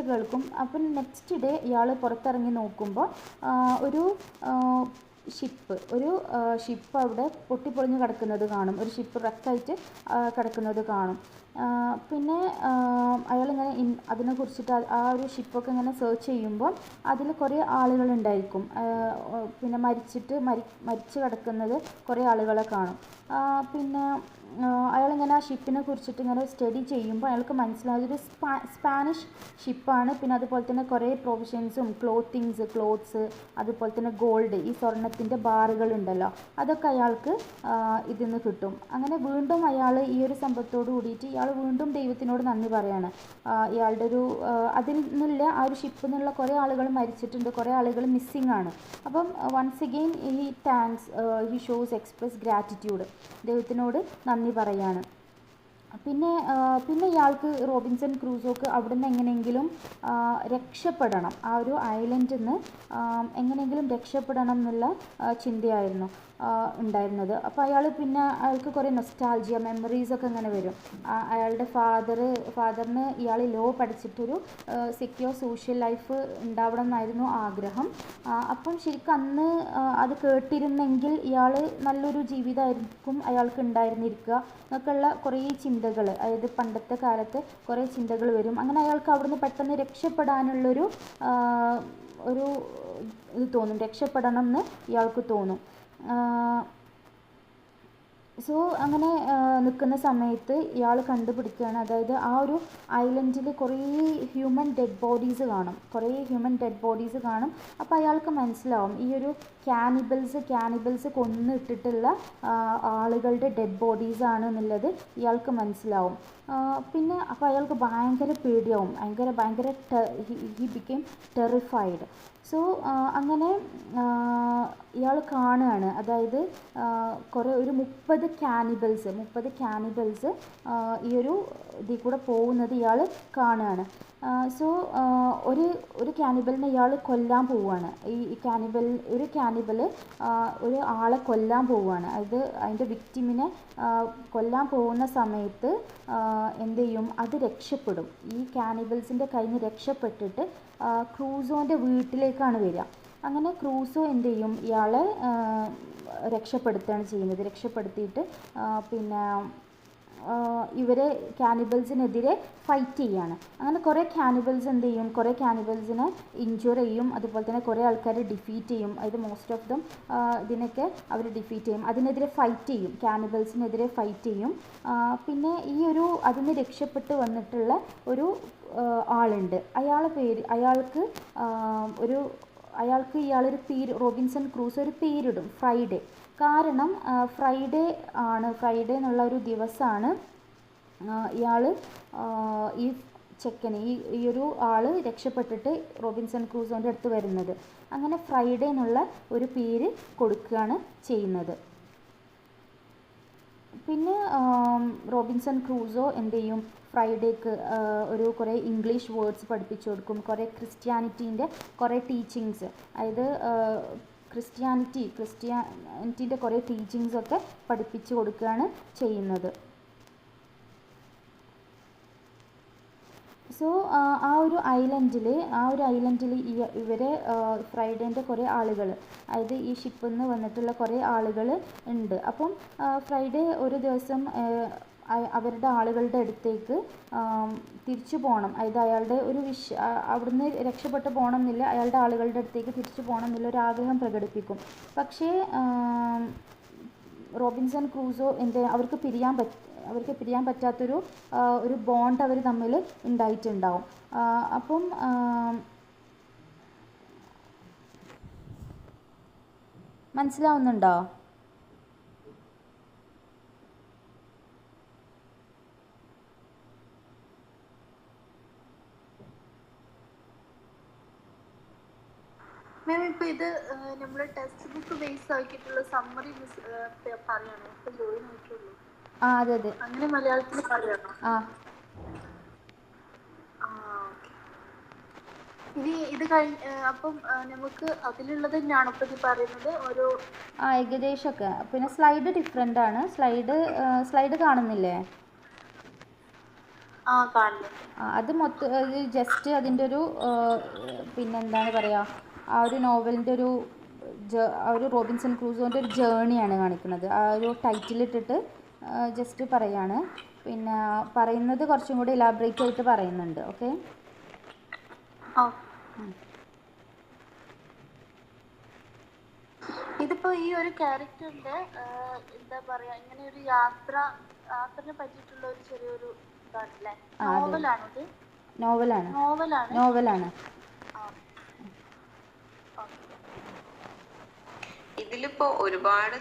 കേൾക്കും. അപ്പം നെക്സ്റ്റ് ഡേ ഇയാൾ പുറത്തിറങ്ങി നോക്കുമ്പോൾ ഒരു ഷിപ്പ് അവിടെ പൊട്ടിപ്പൊളിഞ്ഞ് കിടക്കുന്നത് കാണും. ഒരു ഷിപ്പ് റെക്കായിട്ട് കിടക്കുന്നത് കാണും. പിന്നെ അയാളിങ്ങനെ അതിനെക്കുറിച്ചിട്ട് ആ ഒരു ഷിപ്പൊക്കെ ഇങ്ങനെ സെർച്ച് ചെയ്യുമ്പോൾ അതിൽ കുറേ ആളുകളുണ്ടായിരിക്കും. പിന്നെ മരിച്ച് കിടക്കുന്നത് കുറേ ആളുകളെ കാണും. പിന്നെ അയാളിങ്ങനെ ആ ഷിപ്പിനെ കുറിച്ചിട്ട് ഇങ്ങനെ സ്റ്റഡി ചെയ്യുമ്പോൾ അയാൾക്ക് മനസ്സിലായത് ഒരു സ്പാനിഷ് ഷിപ്പാണ്. പിന്നെ അതുപോലെ തന്നെ കുറേ പ്രൊവിഷൻസും ക്ലോത്ത്സ് അതുപോലെ തന്നെ ഗോൾഡ്, ഈ സ്വർണത്തിൻ്റെ ബാറുകളുണ്ടല്ലോ, അതൊക്കെ അയാൾക്ക് ഇതിൽ നിന്ന് കിട്ടും. അങ്ങനെ വീണ്ടും അയാൾ ഈ ഒരു സംഭവത്തോട് കൂടിയിട്ട് ഇയാൾ വീണ്ടും ദൈവത്തിനോട് നന്ദി പറയാണ്. ഇയാളുടെ അതിൽ നിന്നുള്ള ആ ഒരു ഷിപ്പിൽ നിന്നുള്ള കുറേ ആളുകൾ മരിച്ചിട്ടുണ്ട്, കുറേ ആളുകൾ മിസ്സിംഗ് ആണ്. അപ്പം once again he shows express gratitude, ദൈവത്തിനോട് നന്ദി പറയാണ്. പിന്നെ ഇയാൾക്ക് റോബിൻസൺ ക്രൂസോക്ക് അവിടെ നിന്ന് എങ്ങനെയെങ്കിലും രക്ഷപ്പെടണം, ആ ഒരു ഐലൻഡിൽ നിന്ന് എങ്ങനെയെങ്കിലും രക്ഷപ്പെടണം എന്നുള്ള ചിന്തയായിരുന്നു ഉണ്ടായിരുന്നത്. അപ്പോൾ അയാൾക്ക് കുറേ നൊസ്റ്റാൾജിയ മെമ്മറീസൊക്കെ ഇങ്ങനെ വരും. അയാളുടെ ഫാദറിന് ഇയാൾ ലോ പഠിച്ചിട്ടൊരു സെക്യൂർ സോഷ്യൽ ലൈഫ് ഉണ്ടാവണം എന്നായിരുന്നു ആഗ്രഹം. അപ്പം ശരിക്കും അന്ന് അത് കേട്ടിരുന്നെങ്കിൽ ഇയാൾ നല്ലൊരു ജീവിതമായിരിക്കും അയാൾക്ക് ഉണ്ടായിരുന്നിരിക്കുക എന്നൊക്കെയുള്ള കുറേ ചിന്തകൾ, അതായത് പണ്ടത്തെ കാലത്ത് കുറേ ചിന്തകൾ വരും. അങ്ങനെ അയാൾക്ക് അവിടുന്ന് പെട്ടെന്ന് രക്ഷപ്പെടാനുള്ളൊരു ഇത് തോന്നും, രക്ഷപ്പെടണം എന്ന് ഇയാൾക്ക് തോന്നും. സോ അങ്ങനെ നിൽക്കുന്ന സമയത്ത് ഇയാൾ കണ്ടുപിടിക്കുകയാണ്, അതായത് ആ ഒരു ഐലൻഡിൽ കുറേ ഹ്യൂമൻ ഡെഡ് ബോഡീസ് കാണും. അപ്പോൾ അയാൾക്ക് മനസ്സിലാവും ഈ ഒരു കാനിബൽസ് കൊന്നിട്ടിട്ടുള്ള ആളുകളുടെ ഡെഡ് ബോഡീസ് ആണ് എന്നുള്ളത് ഇയാൾക്ക് മനസ്സിലാവും. പിന്നെ അപ്പോൾ അയാൾക്ക് ഭയങ്കര പേടിയാവും, ഭയങ്കര ഹി ബിക്കെയിം ടെറിഫൈഡ്. സോ അങ്ങനെ ഇയാൾ കാണുകയാണ്, അതായത് ഒരു 30 കാനിബൽസ് ഈ ഒരു ഇതിൽ കൂടെ പോകുന്നത് ഇയാൾ കാണുകയാണ്. സോ ഒരു കാനിബലിനെ ഇയാൾ കൊല്ലാൻ പോവുകയാണ്. ഒരു കാനിബൽ ഒരു ആളെ കൊല്ലാൻ പോവുകയാണ്. അതായത് അതിൻ്റെ വിക്ടിമിനെ കൊല്ലാൻ പോകുന്ന സമയത്ത് എന്ത് ചെയ്യും, അത് രക്ഷപ്പെടും. ഈ കാനിബൽസിൻ്റെ കയ്യിൽ നിന്ന് രക്ഷപ്പെട്ടിട്ട് ക്രൂസോൻ്റെ വീട്ടിലേക്കാണ് വരിക. അങ്ങനെ ക്രൂസോ എന്ത് ചെയ്യും, ഇയാളെ രക്ഷപ്പെടുത്തിയിട്ട് പിന്നെ ഇവരെ കാനിബൽസിനെതിരെ ഫൈറ്റ് ചെയ്യാണ്. അങ്ങനെ കുറേ കാനിബൽസ് എന്ത് ചെയ്യും, കുറേ കാനിബൽസിനെ ഇഞ്ചുർ ചെയ്യും. അതുപോലെ തന്നെ കുറേ ആൾക്കാരെ ഡിഫീറ്റ് ചെയ്യും. അതായത് മോസ്റ്റ് ഓഫ് ദം ഇതിനൊക്കെ അവർ ഡിഫീറ്റ് ചെയ്യും, അതിനെതിരെ കാനിബൽസിനെതിരെ ഫൈറ്റ് ചെയ്യും. പിന്നെ അതിന് രക്ഷപ്പെട്ട് വന്നിട്ടുള്ള ഒരു ആളുണ്ട്. ഇയാളൊരു പേര്, റോബിൻസൺ ക്രൂസോ ഒരു പേരിടും, ഫ്രൈഡേ. കാരണം ഫ്രൈഡേ എന്നുള്ള ഒരു ദിവസമാണ് ഇയാൾ ഈ ഒരു ആൾ രക്ഷപ്പെട്ടിട്ട് റോബിൻസൺ ക്രൂസോൻ്റെ അടുത്ത് വരുന്നത്. അങ്ങനെ ഫ്രൈഡേ എന്നുള്ള ഒരു പേര് കൊടുക്കുകയാണ് ചെയ്യുന്നത്. പിന്നെ റോബിൻസൺ ക്രൂസോ എന്ത് ചെയ്യും, ഫ്രൈഡേക്ക് കുറേ ഇംഗ്ലീഷ് വേർഡ്സ് പഠിപ്പിച്ചു കൊടുക്കും, കുറേ ക്രിസ്ത്യാനിറ്റീൻ്റെ കുറേ ടീച്ചിങ്സ്, അതായത് ക്രിസ്ത്യാനിറ്റീൻ്റെ കുറേ ടീച്ചിങ്സൊക്കെ പഠിപ്പിച്ചു കൊടുക്കുകയാണ് ചെയ്യുന്നത്. സോ ആ ഒരു ഐലൻഡിൽ ഇവരെ ഫ്രൈഡേൻ്റെ കുറേ ആളുകൾ, അതായത് ഈ ഷിപ്പിൽ നിന്ന് വന്നിട്ടുള്ള കുറേ ആളുകൾ ഉണ്ട്. അപ്പം ഫ്രൈഡേ ഒരു ദിവസം അവരുടെ ആളുകളുടെ അടുത്തേക്ക് തിരിച്ചു പോകണം, അതായത് അയാളുടെ അവിടുന്ന് രക്ഷപ്പെട്ട് പോകണം എന്നില്ല, അയാളുടെ ആളുകളുടെ അടുത്തേക്ക് തിരിച്ചു പോകണം എന്നുള്ള ഒരു ആഗ്രഹം പ്രകടിപ്പിക്കും. പക്ഷേ റോബിൻസൺ ക്രൂസോ അവർക്ക് അവർക്ക് പിരിയാൻ പറ്റാത്തൊരു ഒരു ബോണ്ട് അവർ തമ്മിൽ ഉണ്ടായിട്ടുണ്ടാവും. അപ്പം മനസ്സിലാവുന്നുണ്ടോ? മാം ഇപ്പൊ ഇത് നമ്മുടെ ടെക്സ്റ്റ് ബുക്ക് ബേസ് ആക്കിയിട്ടുള്ള സമ്മറി പറയണോ? ഇപ്പൊ ജോയിൻ ആയിട്ടുള്ളൂ. അതെ അതെ, അങ്ങനെ മലയാളത്തിൽ പറയണോ? ഇനി ഇത് അപ്പം നമുക്ക് അതിലുള്ളത് തന്നെയാണോ ഇപ്പൊ ഇത് പറയുന്നത്? ഒരു ഏകദേശമൊക്കെ. പിന്നെ സ്ലൈഡ് ഡിഫറെൻ്റ് ആണ്. സ്ലൈഡ് കാണുന്നില്ലേ? അത് ജസ്റ്റ് അതിൻ്റെ ഒരു പിന്നെ എന്താണ് പറയുക, ആ ഒരു നോവലിൻ്റെ ഒരു റോബിൻസൺ ക്രൂസോൻ്റെ ഒരു ജേണിയാണ് കാണിക്കുന്നത്. ആ ഒരു ടൈറ്റിലിട്ടിട്ട് ജസ്റ്റ് പറയാണ്. പിന്നെ പറയുന്നത് കുറച്ചും കൂടി ഇലാബറേറ്റ് ആയിട്ട് പറയുന്നുണ്ട്. ഓക്കെ, ഇതിപ്പോ ഈ ഒരു ക്യാരക്ടറിന്റെ എന്താ പറയാ, ഇങ്ങനെ ഒരു യാത്രനെ പറ്റിയിട്ടുള്ള ഒരു ചെറിയൊരു ഇതാണല്ലേ? നോവലാണത്? നോവലാണ്. ഇതിലിപ്പോ ഒരുപാട്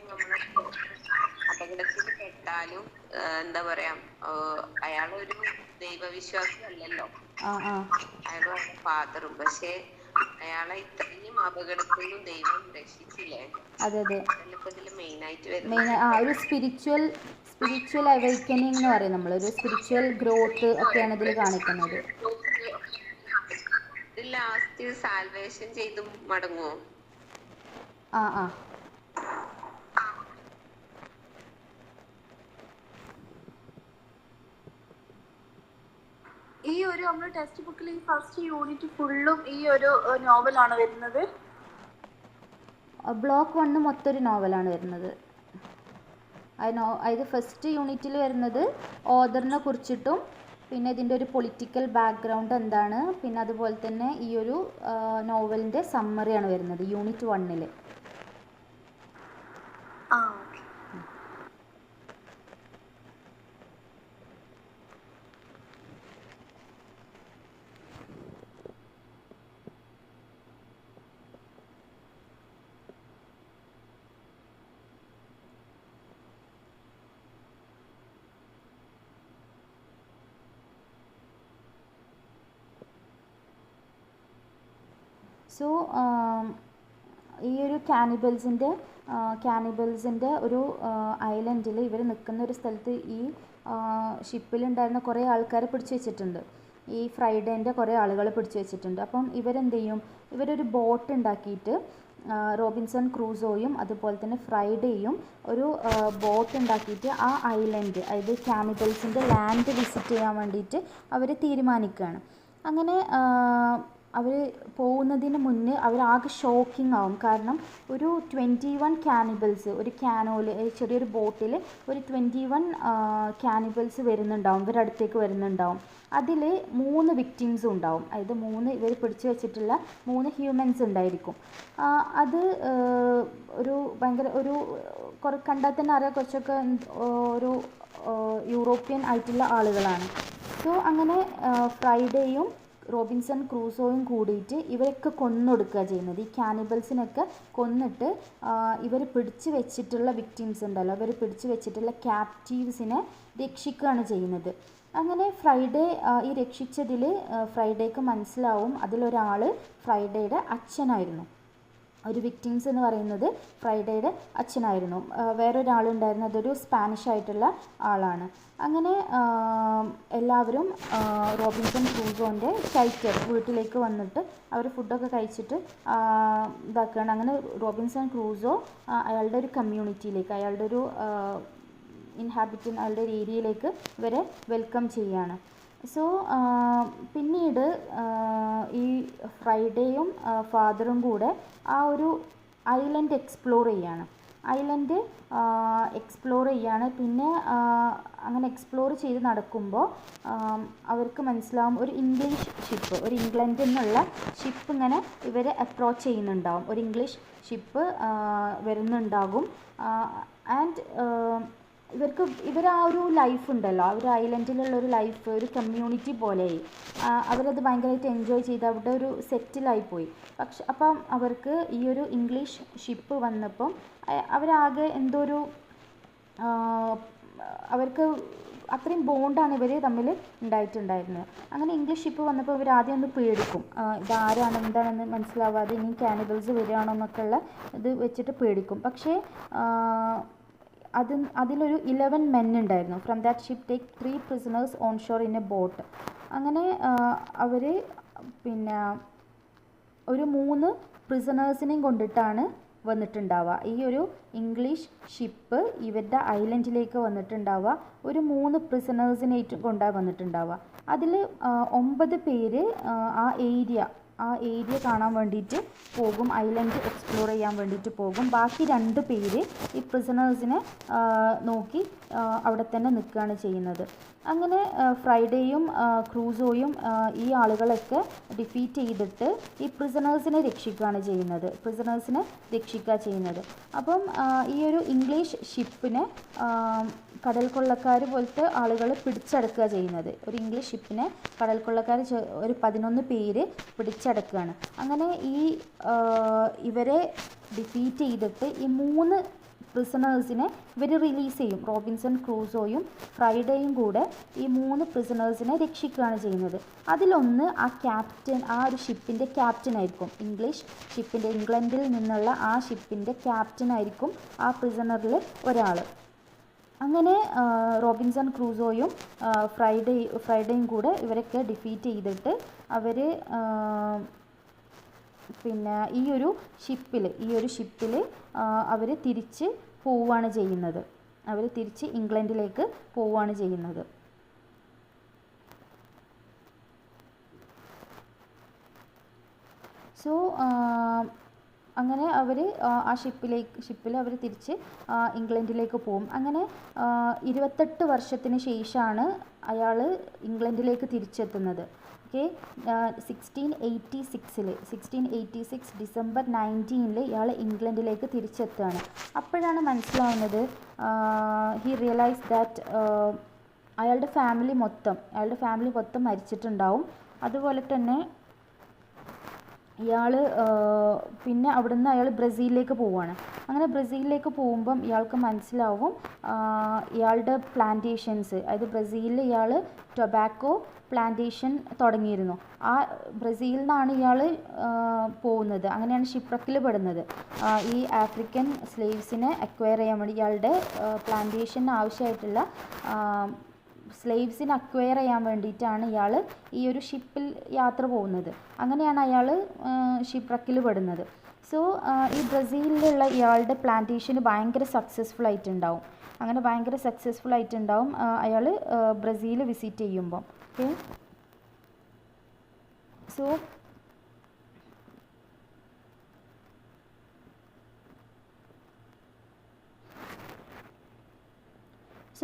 നമ്മള് അപകടത്തിൽ പെട്ടാലും എന്താ പറയാ, അയാളൊരു ദൈവവിശ്വാസി അല്ലല്ലോ, അയാളും ഫാദറും. പക്ഷെ അയാളെ ഇത്രയും അപകടത്തിൽ നിന്നും ദൈവം രക്ഷിച്ചില്ലേ? അതെ അതെ, ഇതില് മെയിൻ ആയിട്ട് വരുന്നത് ഒരു സ്പിരിച്വൽ അവൈക്കനിങ് എന്ന് പറയും നമ്മൾ. ഒരു സ്പിരിച്വൽ ഗ്രോത്ത് ഒക്കെയാണ് ഇതിൽ കാണിക്കുന്നത്. ലാസ്റ്റ് സാൽവേഷൻ ചെയ്ത് മടങ്ങുമോ? ഈ ഒരു നമ്മുടെ ടെക്സ്റ്റ് ബുക്കിൽ ഈ ഫസ്റ്റ് യൂണിറ്റ് ഫുള്ളും ഈ ഒരു നോവലാണ് വരുന്നത്? ബ്ലോക്ക് 1 മൊത്തം ഒരു നോവലാണ് വരുന്നത്. അതായത് ഫസ്റ്റ് യൂണിറ്റിൽ വരുന്നത് ഓഥറിനെ കുറിച്ചിട്ടും പിന്നെ ഇതിൻ്റെ ഒരു പൊളിറ്റിക്കൽ ബാക്ക്ഗ്രൗണ്ട് എന്താണ്, പിന്നെ അതുപോലെ തന്നെ ഈ ഒരു നോവലിൻ്റെ സമ്മറിയാണ് വരുന്നത് യൂണിറ്റ് 1-ൽ. സോ ഈ ഒരു കാനിബൽസിൻ്റെ ഒരു ഐലൻഡിൽ ഇവർ നിൽക്കുന്ന ഒരു സ്ഥലത്ത് ഈ ഷിപ്പിലുണ്ടായിരുന്ന കുറേ ആൾക്കാരെ പിടിച്ചു വെച്ചിട്ടുണ്ട്. ഈ ഫ്രൈഡേൻ്റെ കുറേ ആളുകൾ പിടിച്ചു വെച്ചിട്ടുണ്ട്. അപ്പം ഇവരെന്ത് ചെയ്യും, ഇവരൊരു ബോട്ട് ഉണ്ടാക്കിയിട്ട് റോബിൻസൺ ക്രൂസോയും അതുപോലെ തന്നെ ഫ്രൈഡേയും ഒരു ബോട്ട് ഉണ്ടാക്കിയിട്ട് ആ ഐലൻഡ്, അതായത് കാനിബൽസിൻ്റെ ലാൻഡ് വിസിറ്റ് ചെയ്യാൻ വേണ്ടിയിട്ട് അവർ തീരുമാനിക്കുകയാണ്. അങ്ങനെ അവർ പോകുന്നതിന് മുന്നേ അവരാകെ ഷോക്കിംഗ് ആവും. കാരണം ഒരു 21 കാനിബൽസ് ഒരു ക്യാനോയിൽ, ചെറിയൊരു ബോട്ടിൽ ഒരു 21 കാനിബൽസ് വരുന്നുണ്ടാവും, ഇവരുടെ അടുത്തേക്ക് വരുന്നുണ്ടാവും. അതിൽ 3 വിക്ടിംസും ഉണ്ടാവും. അതായത് 3 ഇവർ പിടിച്ചു വെച്ചിട്ടുള്ള 3 ഹ്യൂമൻസ് ഉണ്ടായിരിക്കും. അത് ഒരു ഭയങ്കര കണ്ടാൽ തന്നെ അറിയാം കുറച്ചൊക്കെ ഒരു യൂറോപ്യൻ ആയിട്ടുള്ള ആളുകളാണ്. സോ അങ്ങനെ ഫ്രൈഡേയും റോബിൻസൺ ക്രൂസോയും കൂടിയിട്ട് ഇവരൊക്കെ കൊന്നൊടുക്കുക ചെയ്യുന്നത്. ഈ കാനിബൽസിനൊക്കെ കൊന്നിട്ട് ഇവർ പിടിച്ചു വെച്ചിട്ടുള്ള വിക്ടിംസ് ഉണ്ടല്ലോ, അവർ പിടിച്ചു വെച്ചിട്ടുള്ള ക്യാപ്റ്റീവ്സിനെ രക്ഷിക്കുകയാണ് ചെയ്യുന്നത്. അങ്ങനെ ഫ്രൈഡേ ഈ രക്ഷിച്ചതിൽ ഫ്രൈഡേക്ക് മനസ്സിലാവും അതിലൊരാൾ ഫ്രൈഡേയുടെ അച്ഛനായിരുന്നു. ഒരു വിക്ടിംസ് എന്ന് പറയുന്നത് ഫ്രൈഡേയുടെ അച്ഛനായിരുന്നു. വേറൊരാളുണ്ടായിരുന്നു, അതൊരു സ്പാനിഷ് ആയിട്ടുള്ള ആളാണ്. അങ്ങനെ എല്ലാവരും റോബിൻസൺ ക്രൂസോൻ്റെ ഷെൽട്ടർ വീട്ടിലേക്ക് വന്നിട്ട് അവർ ഫുഡൊക്കെ കഴിച്ചിട്ട് ഇതാക്കുകയാണ്. അങ്ങനെ റോബിൻസൺ ക്രൂസോ അയാളുടെ ഒരു കമ്മ്യൂണിറ്റിയിലേക്ക്, അയാളുടെ ഒരു അയാളുടെ ഒരു ഏരിയയിലേക്ക് ഇവരെ വെൽക്കം ചെയ്യുകയാണ്. സോ പിന്നീട് ഈ ഫ്രൈഡേയും ഫാദറും കൂടെ ആ ഒരു ഐലൻഡ് എക്സ്പ്ലോർ ചെയ്യാണ്. പിന്നെ അങ്ങനെ എക്സ്പ്ലോർ ചെയ്ത് നടക്കുമ്പോൾ അവർക്ക് മനസ്സിലാവും ഒരു ഇംഗ്ലീഷ് ഷിപ്പ്, ഒരു ഇംഗ്ലണ്ടിൽ നിന്നുള്ള ഷിപ്പ് ഇങ്ങനെ ഇവരെ അപ്രോച്ച് ചെയ്യുന്നുണ്ടാവും. ഒരു ഇംഗ്ലീഷ് ഷിപ്പ് വരുന്നുണ്ടാകും. ആൻഡ് ഇവർ ആ ഒരു ലൈഫ് ഉണ്ടല്ലോ, ആ ഒരു ഐലൻഡിലുള്ള ഒരു ലൈഫ് ഒരു കമ്മ്യൂണിറ്റി പോലെയായി. അവരത് ഭയങ്കരമായിട്ട് എൻജോയ് ചെയ്ത് അവിടെ ഒരു സെറ്റിലായിപ്പോയി. പക്ഷെ അപ്പം അവർക്ക് ഈ ഒരു ഇംഗ്ലീഷ് ഷിപ്പ് വന്നപ്പം അവരാകെ എന്തോ ഒരു അവർക്ക് അത്രയും ബോണ്ടാണ് ഇവർ തമ്മിൽ ഉണ്ടായിട്ടുണ്ടായിരുന്നത്. അങ്ങനെ ഇംഗ്ലീഷ് ഷിപ്പ് വന്നപ്പോൾ ഇവർ ആദ്യം ഒന്ന് പേടിക്കും, ഇതാരാണ് എന്താണെന്ന് മനസ്സിലാവാതെ ഇനി കാനിബൽസ് വരികയാണോ എന്നൊക്കെയുള്ള ഇത് വെച്ചിട്ട് പേടിക്കും. പക്ഷേ അതിലൊരു 11 men ഉണ്ടായിരുന്നു. From that ship take 3 prisoners on shore in a boat. അങ്ങനെ അവർ പിന്നെ ഒരു 3 പ്രിസണേഴ്സിനെയും കൊണ്ടിട്ടാണ് വന്നിട്ടുണ്ടാവുക. ഈ ഒരു ഇംഗ്ലീഷ് ഷിപ്പ് ഇവരുടെ ഐലൻഡിലേക്ക് വന്നിട്ടുണ്ടാവുക ഒരു 3 പ്രിസണേഴ്സിനായിട്ട് കൊണ്ടാണ് വന്നിട്ടുണ്ടാവുക. അതിൽ 9 പേര് ആ ഏരിയ കാണാൻ വേണ്ടിയിട്ട് പോകും, ഐലൻഡ് എക്സ്പ്ലോർ ചെയ്യാൻ വേണ്ടിയിട്ട് പോകും. ബാക്കി 2 പേര് ഈ പ്രിസണേഴ്സിനെ നോക്കി അവിടെ തന്നെ നിൽക്കുകയാണ് ചെയ്യുന്നത്. അങ്ങനെ ഫ്രൈഡേയും ക്രൂസോയും ഈ ആളുകളൊക്കെ ഡിഫീറ്റ് ചെയ്തിട്ട് ഈ പ്രിസണേഴ്സിനെ രക്ഷിക്കുക ചെയ്യുന്നത്. അപ്പം ഈ ഒരു ഇംഗ്ലീഷ് ഷിപ്പിനെ കടൽ കൊള്ളക്കാർ പോലത്തെ ആളുകൾ പിടിച്ചടക്കുക ചെയ്യുന്നത്. ഒരു ഇംഗ്ലീഷ് ഷിപ്പിനെ കടൽ കൊള്ളക്കാർ ഒരു 11 പേര് പിടിച്ചടക്കുകയാണ്. അങ്ങനെ ഇവരെ ഡിഫീറ്റ് ചെയ്തിട്ട് ഈ 3 പ്രിസണേഴ്സിനെ ഇവർ റിലീസ് ചെയ്യും. റോബിൻസൺ ക്രൂസോയും ഫ്രൈഡേയും കൂടെ ഈ 3 പ്രിസണേഴ്സിനെ രക്ഷിക്കുകയാണ് ചെയ്യുന്നത്. അതിലൊന്ന് ആ ഒരു ഷിപ്പിൻ്റെ ക്യാപ്റ്റനായിരിക്കും. ഇംഗ്ലീഷ് ഷിപ്പിൻ്റെ, ഇംഗ്ലണ്ടിൽ നിന്നുള്ള ആ ഷിപ്പിൻ്റെ ക്യാപ്റ്റനായിരിക്കും ആ പ്രിസണറിൽ ഒരാൾ. അങ്ങനെ റോബിൻസൺ ക്രൂസോയും ഫ്രൈഡേയും കൂടെ ഇവരൊക്കെ ഡിഫീറ്റ് ചെയ്തിട്ട് അവർ പിന്നെ ഈ ഒരു ഷിപ്പിൽ അവർ തിരിച്ച് പോവുകയാണ് ചെയ്യുന്നത്. അവർ തിരിച്ച് ഇംഗ്ലണ്ടിലേക്ക് പോവുകയാണ് ചെയ്യുന്നത്. സോ അങ്ങനെ അവർ ആ ഷിപ്പിൽ അവർ തിരിച്ച് ഇംഗ്ലണ്ടിലേക്ക് പോകും. അങ്ങനെ 28 വർഷത്തിന് ശേഷമാണ് അയാൾ ഇംഗ്ലണ്ടിലേക്ക് തിരിച്ചെത്തുന്നത്. ഓക്കെ, 1686 ഡിസംബർ 19 ഇയാൾ ഇംഗ്ലണ്ടിലേക്ക് തിരിച്ചെത്തുകയാണ്. അപ്പോഴാണ് മനസ്സിലാവുന്നത്, ഹി റിയലൈസ് ദാറ്റ് അയാളുടെ ഫാമിലി മൊത്തം മരിച്ചിട്ടുണ്ടാവും. അതുപോലെ തന്നെ ഇയാൾ പിന്നെ അവിടുന്ന് അയാൾ ബ്രസീലിലേക്ക് പോവുകയാണ്. അങ്ങനെ ബ്രസീലിലേക്ക് പോകുമ്പം ഇയാൾക്ക് മനസ്സിലാവും ഇയാളുടെ പ്ലാന്റേഷൻസ്, അതായത് ബ്രസീലിൽ ഇയാൾ ടൊബാക്കോ പ്ലാന്റേഷൻ തുടങ്ങിയിരുന്നു. ആ ബ്രസീലിൽ നിന്നാണ് ഇയാൾ പോകുന്നത്. അങ്ങനെയാണ് ഷിപ്രക്കിൽ പെടുന്നത്. ഈ ആഫ്രിക്കൻ സ്ലേവ്സിനെ അക്വയർ ചെയ്യാൻ വേണ്ടി ഇയാളുടെ പ്ലാന്റേഷന് ആവശ്യമായിട്ടുള്ള സ്ലേവ്സിനെ അക്വയർ ചെയ്യാൻ വേണ്ടിയിട്ടാണ് ഇയാൾ ഈ ഒരു ഷിപ്പിൽ യാത്ര പോകുന്നത്. അങ്ങനെയാണ് അയാൾ ഷിപ്രക്കിൽ പെടുന്നത്. സോ ഈ ബ്രസീലിലുള്ള ഇയാളുടെ പ്ലാന്റേഷന് ഭയങ്കര സക്സസ്ഫുൾ ആയിട്ടുണ്ടാവും. അയാൾ ബ്രസീൽ വിസിറ്റ് ചെയ്യുമ്പോൾ. ഓക്കെ, സോ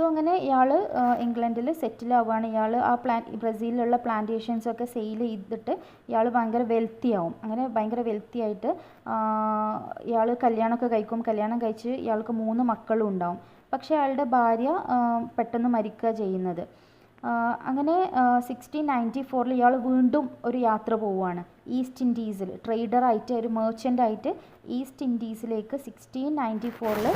അങ്ങനെ ഇയാൾ ഇംഗ്ലണ്ടിൽ സെറ്റിൽ ആവുകയാണ്. ഇയാൾ ആ ബ്രസീലിലുള്ള പ്ലാന്റേഷൻസൊക്കെ സെയിൽ ചെയ്തിട്ട് ഇയാൾ ഭയങ്കര വെൽത്തി ആവും. അങ്ങനെ ഭയങ്കര വെൽത്തി ആയിട്ട് ഇയാൾ കല്യാണമൊക്കെ കഴിക്കും. കല്യാണം കഴിച്ച് ഇയാൾക്ക് 3 മക്കളും ഉണ്ടാവും. പക്ഷേ അയാളുടെ ഭാര്യ പെട്ടെന്ന് മരിക്കുക ചെയ്യുന്നത്. അങ്ങനെ 1694 ഇയാൾ വീണ്ടും ഒരു യാത്ര പോവുകയാണ് ഈസ്റ്റ് ഇൻഡീസിൽ. ട്രേഡറായിട്ട്, ഒരു മെർച്ചൻ്റായിട്ട് ഈസ്റ്റ് ഇൻഡീസിലേക്ക് 1694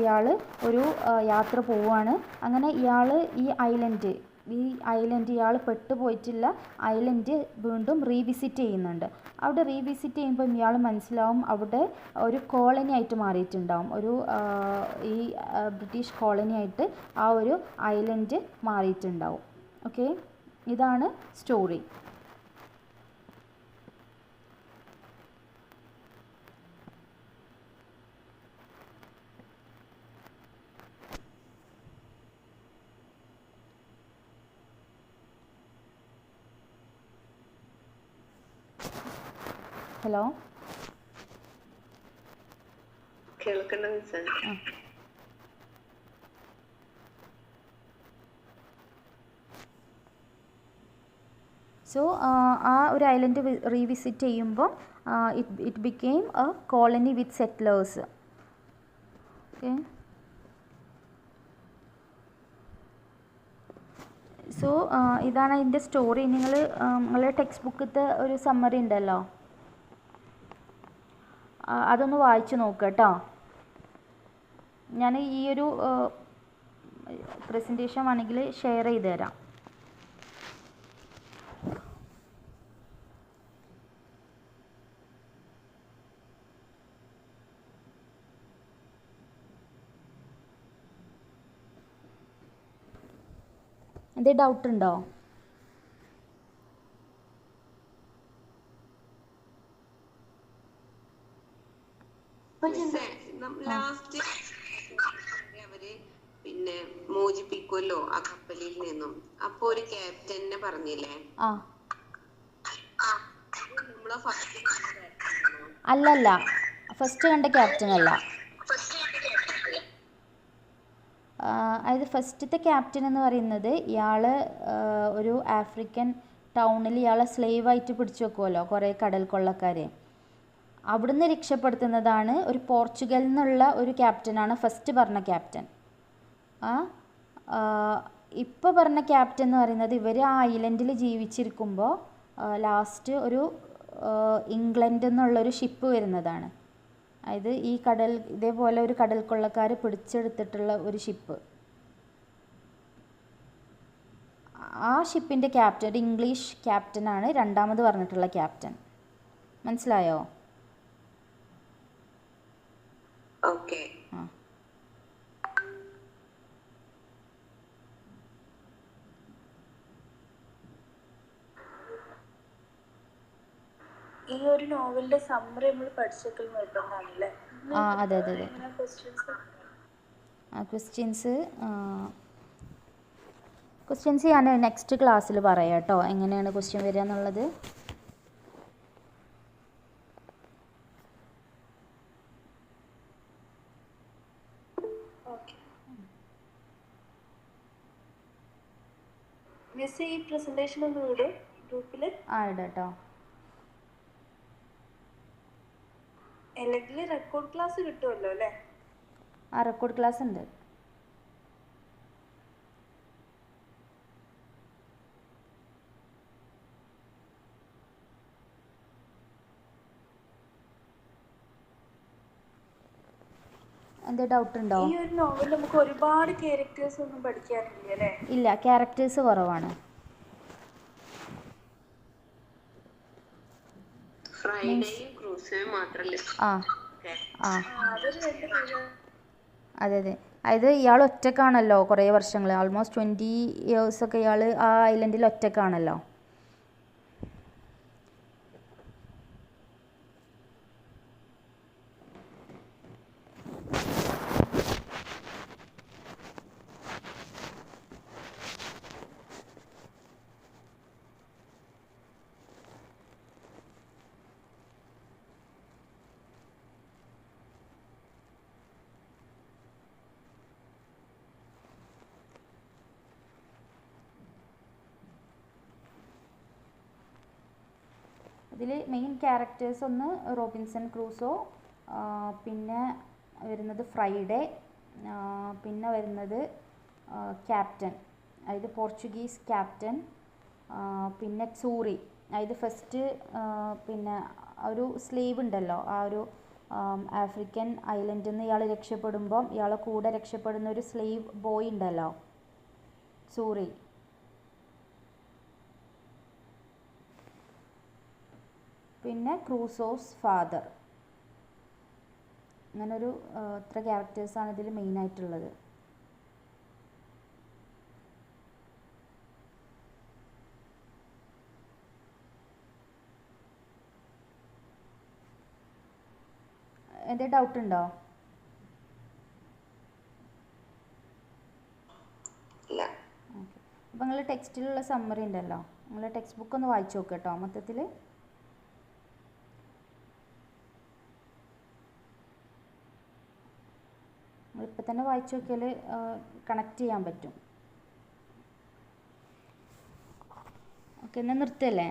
ഇയാൾ ഒരു യാത്ര പോവുകയാണ്. അങ്ങനെ ഇയാൾ ഈ ഐലൻഡ് ഇയാൾ പെട്ടുപോയിട്ടുള്ള ഐലൻഡ് വീണ്ടും റീവിസിറ്റ് ചെയ്യുന്നുണ്ട്. അവിടെ റീവിസിറ്റ് ചെയ്യുമ്പം ഇയാൾ മനസ്സിലാവും അവിടെ ഒരു കോളനി ആയിട്ട് മാറിയിട്ടുണ്ടാവും. ഈ ബ്രിട്ടീഷ് കോളനി ആയിട്ട് ആ ഒരു ഐലൻഡ് മാറിയിട്ടുണ്ടാവും. ഓക്കെ, ഇതാണ് സ്റ്റോറി. ഹലോ, കേൾക്കുന്നുണ്ട് സർ. സോ ആ ഒരു ഐലൻഡ് റീവിസിറ്റ് ചെയ്യുമ്പോൾ it became A colony with settlers. Okay, so ഇതാണ് അതിൻ്റെ സ്റ്റോറി. നിങ്ങളുടെ ടെക്സ്റ്റ് ബുക്കത്തെ ഒരു സമ്മറി ഉണ്ടല്ലോ, അതൊന്ന് വായിച്ച് നോക്കുക കേട്ടോ. ഞാൻ ഈ ഒരു പ്രസൻറ്റേഷൻ വേണമെങ്കിൽ ഷെയർ ചെയ്ത് തരാം. എന്തെങ്കിലും ഡൗട്ട് ഉണ്ടോ? ലാസ്റ്റ് അവര് പിന്നെ മോചിപ്പിക്കുമല്ലോ ആ കപ്പലിൽ നിന്നും. അപ്പൊ ഒരു ക്യാപ്റ്റനെ പറഞ്ഞില്ലേ, നമ്മളെ അല്ലല്ല, ഫസ്റ്റ് കണ്ട ക്യാപ്റ്റൻ അല്ല. അതായത് ഫസ്റ്റത്തെ ക്യാപ്റ്റൻ എന്ന് പറയുന്നത് ഇയാൾ ഒരു ആഫ്രിക്കൻ ടൗണിൽ ഇയാളെ സ്ലേവായിട്ട് പിടിച്ചു വെക്കുമല്ലോ കുറേ കടൽ കൊള്ളക്കാരെ. അവിടുന്ന് രക്ഷപ്പെടുത്തുന്നതാണ് ഒരു പോർച്ചുഗലിൽ നിന്നുള്ള ഒരു ക്യാപ്റ്റനാണ് ഫസ്റ്റ് പറഞ്ഞ ക്യാപ്റ്റൻ. ഇപ്പോൾ പറഞ്ഞ ക്യാപ്റ്റൻ എന്ന് പറയുന്നത് ഇവർ ആ ഐലൻഡിൽ ജീവിച്ചിരിക്കുമ്പോൾ ലാസ്റ്റ് ഒരു ഇംഗ്ലണ്ടിൽ നിന്നുള്ളൊരു ഷിപ്പ് വരുന്നതാണ്. അതായത് ഈ ഇതേപോലെ ഒരു കടൽ കൊള്ളക്കാർ പിടിച്ചെടുത്തിട്ടുള്ള ഒരു ഷിപ്പ്. ആ ഷിപ്പിൻ്റെ ക്യാപ്റ്റൻ ഒരു ഇംഗ്ലീഷ് ക്യാപ്റ്റനാണ് രണ്ടാമത് പറഞ്ഞിട്ടുള്ള ക്യാപ്റ്റൻ. മനസ്സിലായോ? ഓക്കേ. ഈ ഒരു നോവലിന്റെ സമ്മറി നമ്മൾ പഠിച്ചേക്കൽ നിർബന്ധമാണല്ലേ? അതെ അതെ അതെ. ക്വസ്റ്റ്യൻസ് ഞാൻ നെക്സ്റ്റ് ക്ലാസ്സിൽ പറയാം കേട്ടോ, എങ്ങനെയാണ് ക്വസ്റ്റ്യൻ വരിക എന്നുള്ളത്. മിസ് ഈ പ്രസന്റേഷൻ ഒന്ന് വിടും ഗ്രൂപ്പിൽ? ഇടാം കേട്ടോ. അല്ലെങ്കിൽ റെക്കോർഡ് ക്ലാസ് കിട്ടുമല്ലോ അല്ലേ? റെക്കോർഡ് ക്ലാസ് ഉണ്ട്. എന്താ ഡൗട്ട് ഉണ്ടോ? ഈ ഒരു നോവലിൽ നമുക്ക് ഒരുപാട് ക്യാരക്ടേഴ്സ് ഒന്നും പഠിക്കാനില്ല അല്ലേ? ഇല്ല, ക്യാരക്ടേഴ്സ് കുറവാണ്. അതെ അതെ. അതായത് ഇയാൾ ഒറ്റക്കാണല്ലോ കുറേ വർഷങ്ങൾ, ആൾമോസ്റ്റ് 20 years ഒക്കെ ഇയാൾ ആ ഐലൻഡിൽ ഒറ്റക്കാണല്ലോ. ഇതിൽ മെയിൻ ക്യാരക്ടേഴ്സ് ഒന്ന് റോബിൻസൺ ക്രൂസോ, പിന്നെ വരുന്നത് ഫ്രൈഡേ, പിന്നെ വരുന്നത് ക്യാപ്റ്റൻ, അതായത് പോർച്ചുഗീസ് ക്യാപ്റ്റൻ, പിന്നെ സൂറി, അതായത് ഫസ്റ്റ് പിന്നെ ഒരു സ്ലേവ് ഉണ്ടല്ലോ, ആ ഒരു ആഫ്രിക്കൻ ഐലൻഡിൽ നിന്ന് ഇയാൾ രക്ഷപ്പെടുമ്പം ഇയാളെ കൂടെ രക്ഷപ്പെടുന്ന ഒരു സ്ലേവ് ബോയ് ഉണ്ടല്ലോ, സൂറി. പിന്നെ ക്രൂസോസ് ഫാദർ. അങ്ങനൊരു ഇത്ര ക്യാരക്ടേഴ്സാണ് ഇതിൽ മെയിനായിട്ടുള്ളത്. എന്തെങ്കിലും ഡൗട്ട് ഉണ്ടോ? അപ്പം നിങ്ങൾ ടെക്സ്റ്റിലുള്ള സമ്മറി ഉണ്ടല്ലോ, നിങ്ങൾ ടെക്സ്റ്റ് ബുക്ക് ഒന്ന് വായിച്ചു നോക്കുക കേട്ടോ. മൊത്തത്തിൽ ഇപ്പം തന്നെ വായിച്ചു നോക്കിയാൽ കണക്ട് ചെയ്യാൻ പറ്റും. ഓക്കെ, എന്നാൽ നിർത്തല്ലേ?